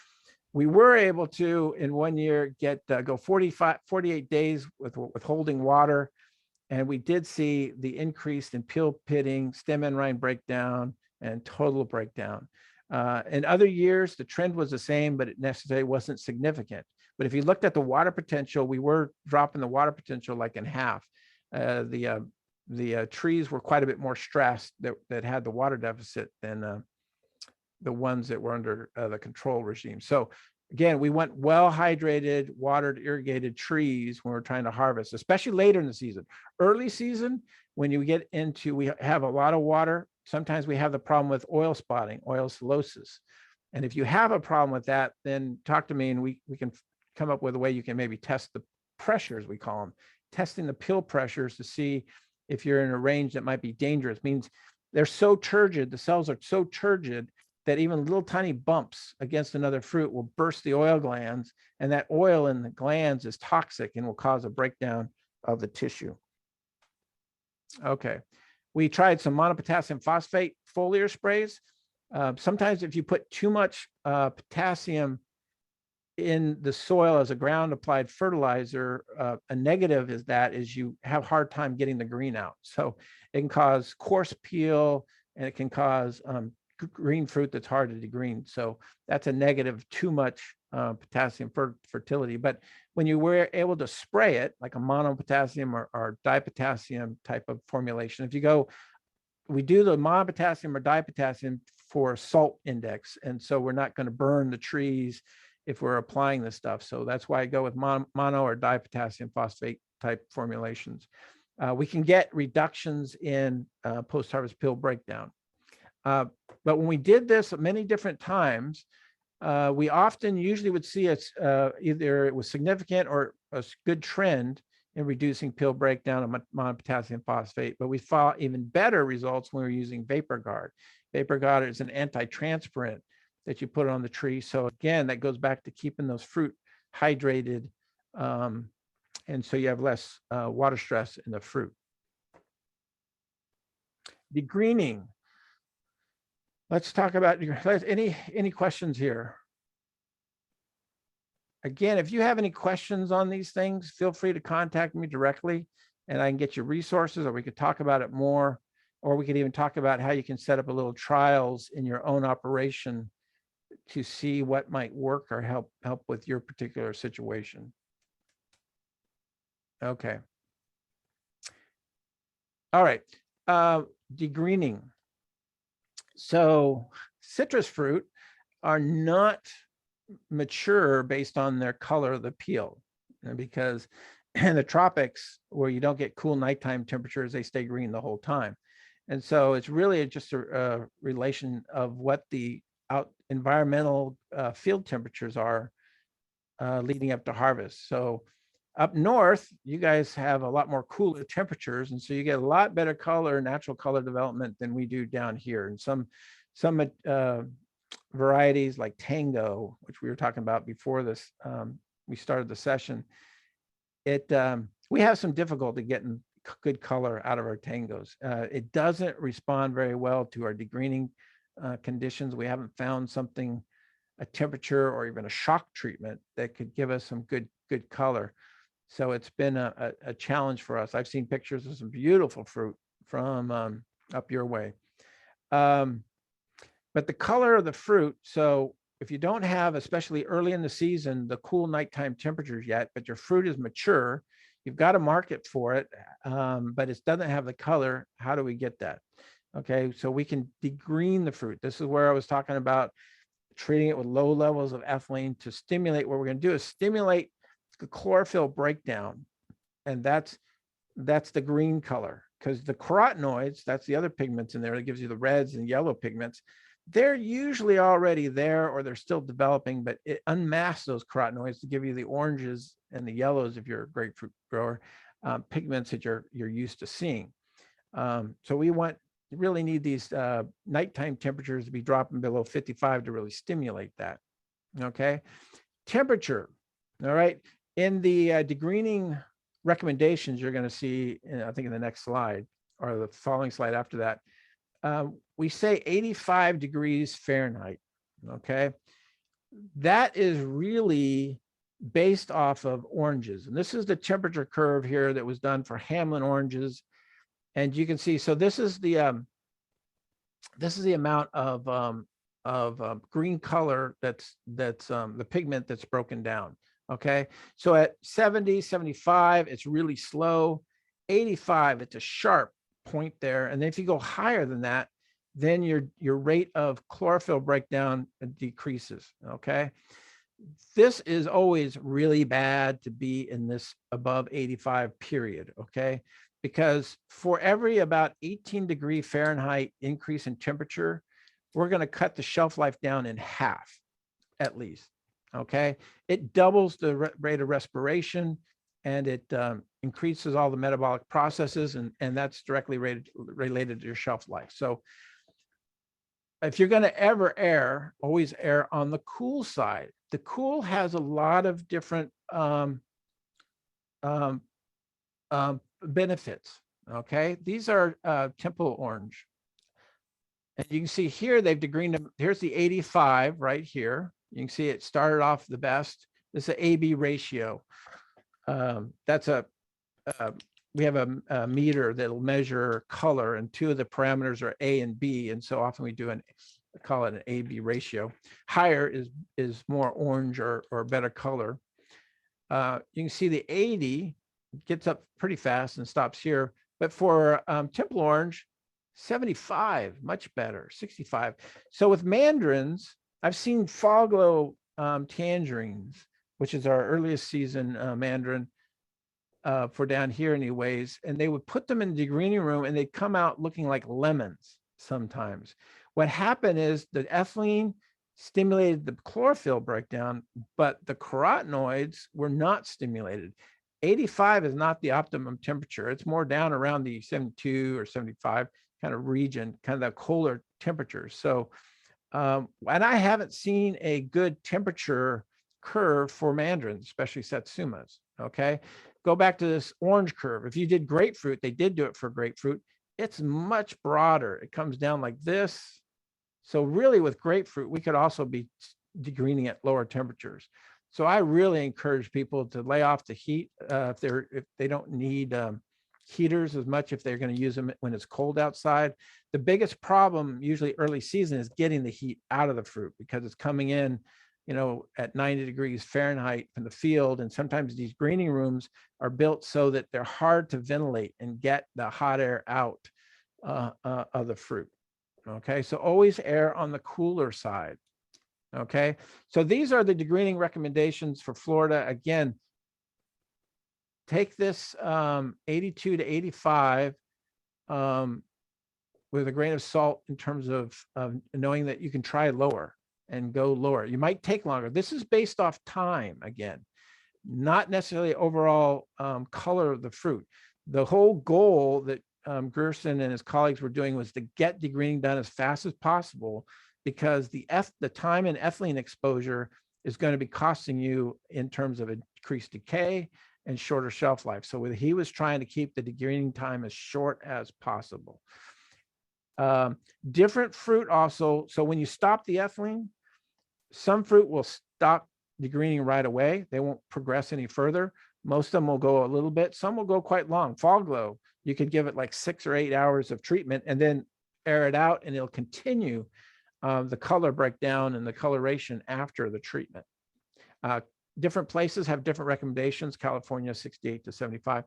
B: We were able to, in 1 year, go 48 days with holding water. And we did see the increase in peel pitting, stem end rind breakdown, and total breakdown. In other years, the trend was the same, but it necessarily wasn't significant. But if you looked at the water potential, we were dropping the water potential like in half. The trees were quite a bit more stressed that had the water deficit than the ones that were under the control regime. So again, we want well-hydrated, watered, irrigated trees when we're trying to harvest, especially later in the season. Early season, when you get into, we have a lot of water, sometimes we have the problem with oil spotting, oil sillosis. And if you have a problem with that, then talk to me and we can come up with a way you can maybe test the pressures, we call them, testing the peel pressures to see if you're in a range that might be dangerous. Means they're so turgid, the cells are so turgid that even little tiny bumps against another fruit will burst the oil glands, and that oil in the glands is toxic and will cause a breakdown of the tissue. Okay, we tried some monopotassium phosphate foliar sprays. Sometimes if you put too much potassium in the soil as a ground applied fertilizer, a negative is you have a hard time getting the green out. So it can cause coarse peel, and it can cause green fruit that's hard to degreen. So that's a negative, too much potassium fertility. But when you were able to spray it, like a monopotassium or dipotassium type of formulation, we do the monopotassium or dipotassium for salt index. And so we're not going to burn the trees if we're applying this stuff. So that's why I go with mono or dipotassium phosphate type formulations. We can get reductions in post-harvest peel breakdown. But when we did this many different times, we usually would see either it was significant or a good trend in reducing peel breakdown of monopotassium phosphate, but we saw even better results when we were using Vapor Guard. Vapor Guard is an anti-transpirant that you put on the tree. So again, that goes back to keeping those fruit hydrated. And so you have less water stress in the fruit. Degreening. Let's talk about any questions here. Again, if you have any questions on these things, feel free to contact me directly and I can get you resources, or we could talk about it more, or we could even talk about how you can set up a little trials in your own operation to see what might work or help with your particular situation. Okay. All right. Degreening. So citrus fruit are not mature based on their color of the peel, because in the tropics where you don't get cool nighttime temperatures, they stay green the whole time. And so it's really just a relation of what the environmental field temperatures are leading up to harvest. So up north, you guys have a lot more cooler temperatures, and so you get a lot better color, natural color development than we do down here. And some varieties like Tango, which we were talking about before this, we started the session, we have some difficulty getting good color out of our Tangos. It doesn't respond very well to our degreening conditions. We haven't found a temperature or even a shock treatment that could give us some good color. So it's been a challenge for us. I've seen pictures of some beautiful fruit from up your way. But the color of the fruit, so if you don't have, especially early in the season, the cool nighttime temperatures yet, but your fruit is mature, you've got a market for it, but it doesn't have the color. How do we get that? Okay, so we can degreen the fruit. This is where I was talking about treating it with low levels of ethylene to stimulate. What we're going to do is stimulate the chlorophyll breakdown, and that's the green color, because the carotenoids, that's the other pigments in there that gives you the reds and yellow pigments. They're usually already there, or they're still developing, but it unmasks those carotenoids to give you the oranges and the yellows if you're a grapefruit grower, pigments that you're used to seeing. So we really need these nighttime temperatures to be dropping below 55 to really stimulate that. Okay, temperature. All right, in the degreening recommendations you're going to see, I think in the next slide or the following slide after that, we say 85 degrees Fahrenheit. Okay, that is really based off of oranges, and this is the temperature curve here that was done for Hamlin oranges, and you can see. So this is the amount of green color that's the pigment that's broken down. Okay, so at 70, 75, it's really slow. 85, it's a sharp point there. And then if you go higher than that, then your rate of chlorophyll breakdown decreases. Okay, this is always really bad to be in this above 85 period. Okay, because for every about 18 degree Fahrenheit increase in temperature, we're going to cut the shelf life down in half at least. Okay, it doubles the rate of respiration, and it increases all the metabolic processes, and that's directly related to your shelf life. So if you're going to ever err, always err on the cool side. The cool has a lot of different benefits. Okay, these are Temple orange, and you can see here they've degreened them. Here's the 85 right here. You can see it started off the best. This is an AB ratio. That's we have a meter that'll measure color, and two of the parameters are A and B, and so often we do call it an AB ratio. Higher is more orange or better color. You can see the 80 gets up pretty fast and stops here, but for Temple orange, 75, much better, 65. So with mandarins, I've seen fall glow tangerines, which is our earliest season mandarin for down here anyways, and they would put them in the degreening room and they'd come out looking like lemons sometimes. What happened is the ethylene stimulated the chlorophyll breakdown, but the carotenoids were not stimulated. 85 is not the optimum temperature. It's more down around the 72 or 75 kind of region, kind of that colder temperature. So, and I haven't seen a good temperature curve for mandarins, especially satsumas. Okay, go back to this orange curve. If you did grapefruit, they did do it for grapefruit. It's much broader. It comes down like this. So really with grapefruit, we could also be degreening at lower temperatures. So I really encourage people to lay off the heat if they don't need heaters as much if they're going to use them when it's cold outside. The biggest problem usually early season is getting the heat out of the fruit because it's coming in, at 90 degrees Fahrenheit from the field. And sometimes these greening rooms are built so that they're hard to ventilate and get the hot air out of the fruit. Okay, so always err on the cooler side. Okay, so these are the degreening recommendations for Florida. Again, take this 82 to 85 with a grain of salt in terms of knowing that you can try lower and go lower. You might take longer. This is based off time, again, not necessarily overall color of the fruit. The whole goal that Gerson and his colleagues were doing was to get degreening done as fast as possible, because the time and ethylene exposure is going to be costing you in terms of increased decay and shorter shelf life. So he was trying to keep the degreening time as short as possible. Different fruit also. So when you stop the ethylene, some fruit will stop degreening right away. They won't progress any further. Most of them will go a little bit. Some will go quite long. Fog glow, you could give it like 6 or 8 hours of treatment and then air it out, and it'll continue the color breakdown and the coloration after the treatment. Different places have different recommendations. California, 68 to 75.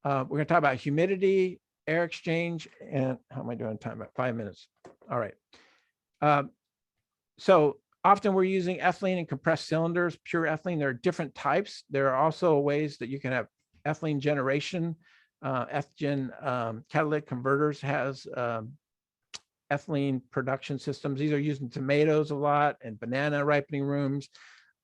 B: We're going to talk about humidity, air exchange, and how am I doing time? About 5 minutes. All right. So often we're using ethylene in compressed cylinders, pure ethylene. There are different types. There are also ways that you can have ethylene generation. Ethgen catalytic converters has ethylene production systems. These are used in tomatoes a lot and banana ripening rooms.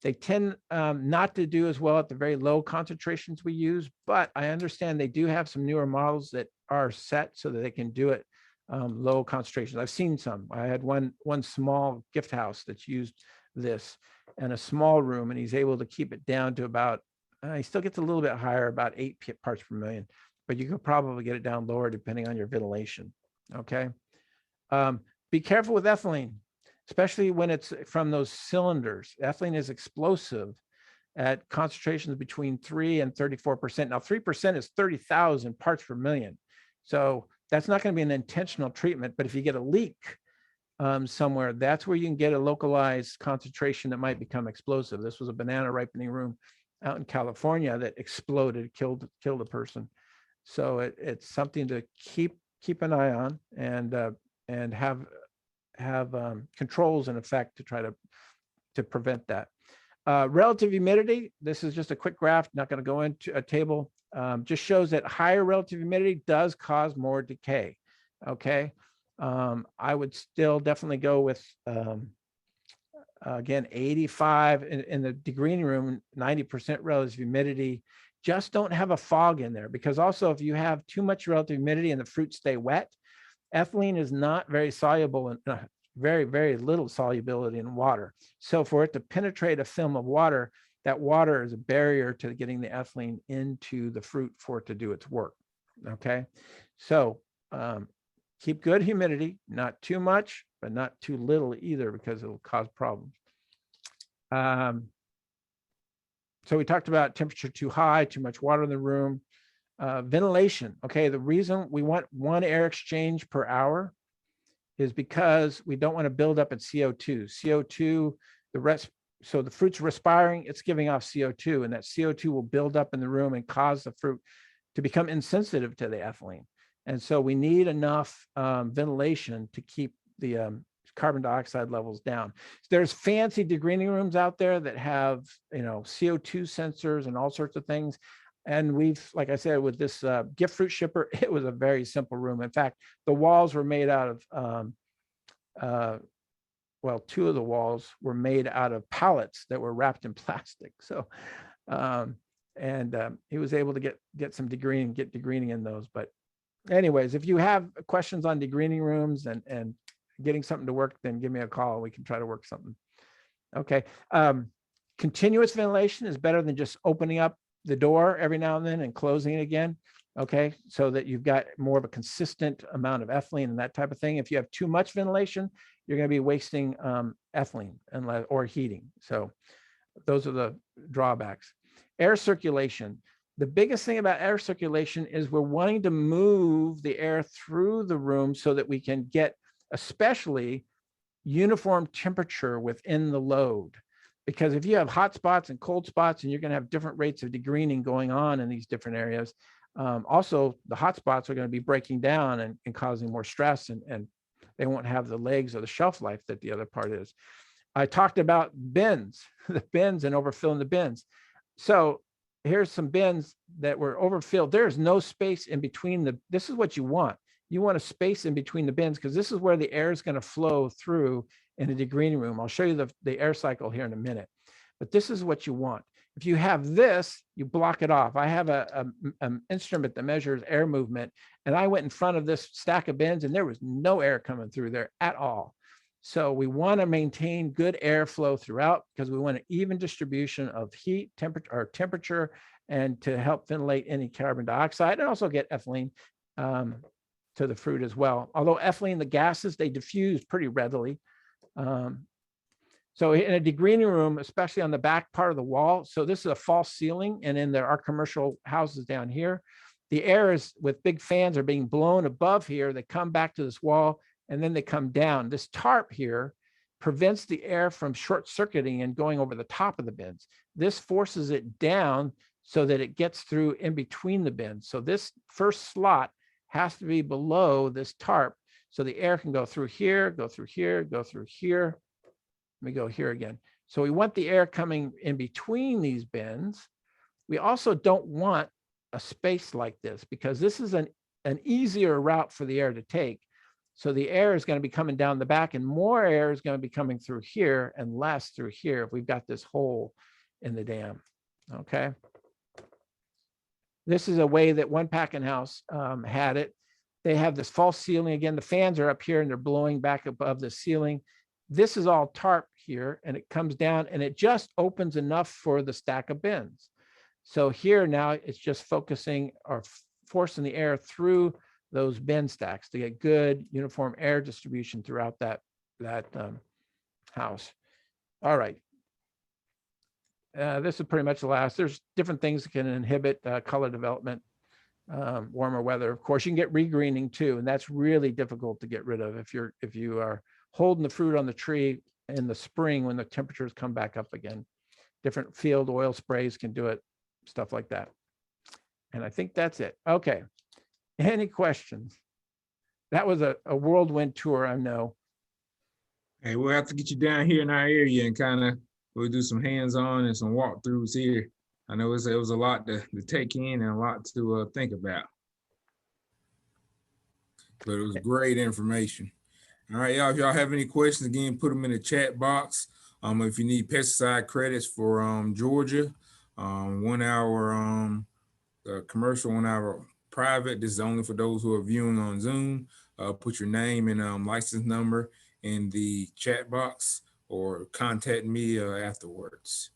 B: They tend not to do as well at the very low concentrations we use, but I understand they do have some newer models that are set so that they can do it low concentrations. I've seen some. I had one small gift house that's used this in a small room, and he's able to keep it down to about, he still gets a little bit higher, about 8 parts per million, but you could probably get it down lower depending on your ventilation. Okay. Be careful with ethylene, especially when it's from those cylinders. Ethylene is explosive at concentrations between 3 and 34%. Now, 3% is 30,000 parts per million. So that's not going to be an intentional treatment, but if you get a leak somewhere, that's where you can get a localized concentration that might become explosive. This was a banana ripening room out in California that exploded, killed a person. So it's something to keep an eye on and have controls in effect to try to prevent that. Relative humidity, this is just a quick graph, not going to go into a table, just shows that higher relative humidity does cause more decay. Okay. I would still definitely go with, again, 85 in the degrading room, 90% relative humidity. Just don't have a fog in there, because also if you have too much relative humidity and the fruits stay wet, ethylene is not very soluble and very, very little solubility in water. So for it to penetrate a film of water, that water is a barrier to getting the ethylene into the fruit for it to do its work. Okay. So keep good humidity, not too much, but not too little either, because it'll cause problems. So we talked about temperature too high, too much water in the room. Ventilation. Okay, the reason we want 1 air exchange per hour is because we don't want to build up in CO2. CO2, so the fruit's respiring, it's giving off CO2, and that CO2 will build up in the room and cause the fruit to become insensitive to the ethylene. And so we need enough ventilation to keep the carbon dioxide levels down. So there's fancy degrading rooms out there that have, CO2 sensors and all sorts of things. And we've, like I said, with this gift fruit shipper, it was a very simple room. In fact, the walls were made out of, well, 2 of the walls were made out of pallets that were wrapped in plastic. So, he was able to get some degrading in those. But anyways, if you have questions on degrading rooms and getting something to work, then give me a call. We can try to work something. Okay. Continuous ventilation is better than just opening up the door every now and then and closing it again. Okay. So that you've got more of a consistent amount of ethylene and that type of thing. If you have too much ventilation, you're going to be wasting ethylene or heating. So those are the drawbacks. Air circulation. The biggest thing about air circulation is we're wanting to move the air through the room so that we can get especially uniform temperature within the load. Because if you have hot spots and cold spots, and you're going to have different rates of degreening going on in these different areas, also the hot spots are going to be breaking down and causing more stress, and they won't have the legs or the shelf life that the other part is. I talked about bins, the bins and overfilling the bins. So here's some bins that were overfilled. There's no space in between this is what you want. You want a space in between the bins, because this is where the air is going to flow through in a degrading room. I'll show you the air cycle here in a minute, but this is what you want. If you have this, you block it off. I have an instrument that measures air movement, and I went in front of this stack of bins and there was no air coming through there at all. So we want to maintain good airflow throughout, because we want an even distribution of heat, temperature, and to help ventilate any carbon dioxide, and also get ethylene to the fruit as well. Although ethylene, the gases, they diffuse pretty readily. So in a degreening room, especially on the back part of the wall, so this is a false ceiling, and in our commercial houses down here, the air is with big fans are being blown above here. They come back to this wall and then they come down. This tarp here prevents the air from short circuiting and going over the top of the bins. This forces it down so that it gets through in between the bins. So this first slot has to be below this tarp so the air can go through here, go through here, go through here. Let me go here again. So we want the air coming in between these bins. We also don't want a space like this because this is an easier route for the air to take. So the air is going to be coming down the back and more air is going to be coming through here and less through here if we've got this hole in the dam. Okay. This is a way that one packing house had it. They have this false ceiling. Again, the fans are up here and they're blowing back above the ceiling. This is all tarp here and it comes down and it just opens enough for the stack of bins. So here now it's just focusing or forcing the air through those bin stacks to get good uniform air distribution throughout that house. All right. This is pretty much the last. There's different things that can inhibit color development, warmer weather. Of course, you can get regreening too, and that's really difficult to get rid of if you are holding the fruit on the tree in the spring when the temperatures come back up again. Different field oil sprays can do it, stuff like that. And I think that's it. Okay. Any questions? That was a whirlwind tour, I know.
A: Hey, we'll have to get you down here in our area and kind of we'll do some hands-on and some walkthroughs here. I know it was a lot to take in and a lot to think about. But it was great information. All right, y'all, if y'all have any questions, again, put them in the chat box. If you need pesticide credits for Georgia, 1 hour commercial, 1 hour private. This is only for those who are viewing on Zoom. Put your name and license number in the chat box or contact me afterwards.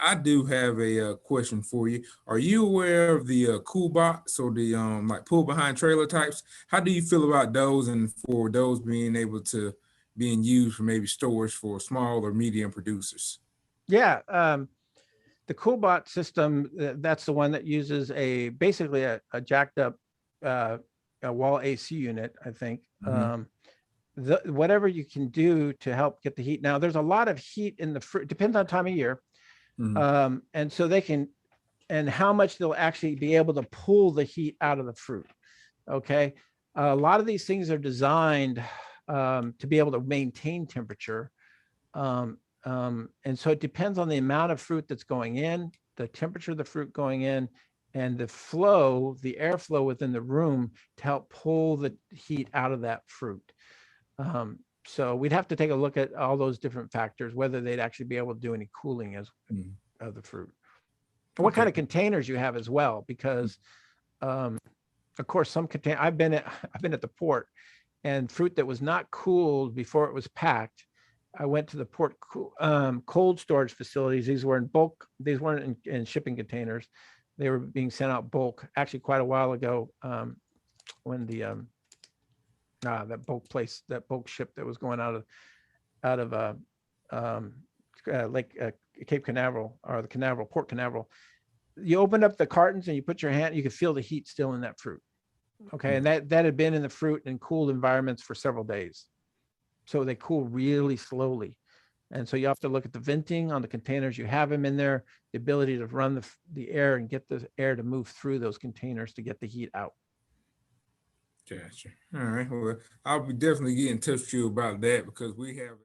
A: I do have a question for you. Are you aware of the cool box or the like pull behind trailer types? How do you feel about those and for those being able to being used for maybe storage for small or medium producers?
B: Yeah, the CoolBot system, that's the one that uses basically a jacked up a wall AC unit, I think. Mm-hmm. Whatever you can do to help get the heat. Now, there's a lot of heat in the fruit, depends on time of year. Mm-hmm. And so they can, and how much they'll actually be able to pull the heat out of the fruit. Okay. A lot of these things are designed to be able to maintain temperature. And so it depends on the amount of fruit that's going in, the temperature of the fruit going in, and the flow, the airflow within the room to help pull the heat out of that fruit. So we'd have to take a look at all those different factors, whether they'd actually be able to do any cooling of the fruit. And what kind of containers you have as well, because of course some contain. I've been at the port, and fruit that was not cooled before it was packed. I went to the port cold storage facilities. These were in bulk. These weren't in shipping containers. They were being sent out bulk. Actually, quite a while ago, when the that bulk ship that was going out of Lake Cape Canaveral or the Canaveral, Port Canaveral. You opened up the cartons and you put your hand. You could feel the heat still in that fruit. Okay, and that had been in the fruit in cooled environments for several days. So they cool really slowly. And so you have to look at the venting on the containers. You have them in there, the ability to run the air and get the air to move through those containers to get the heat out.
A: Gotcha. All right. Well, I'll be definitely getting in touch with you about that because we have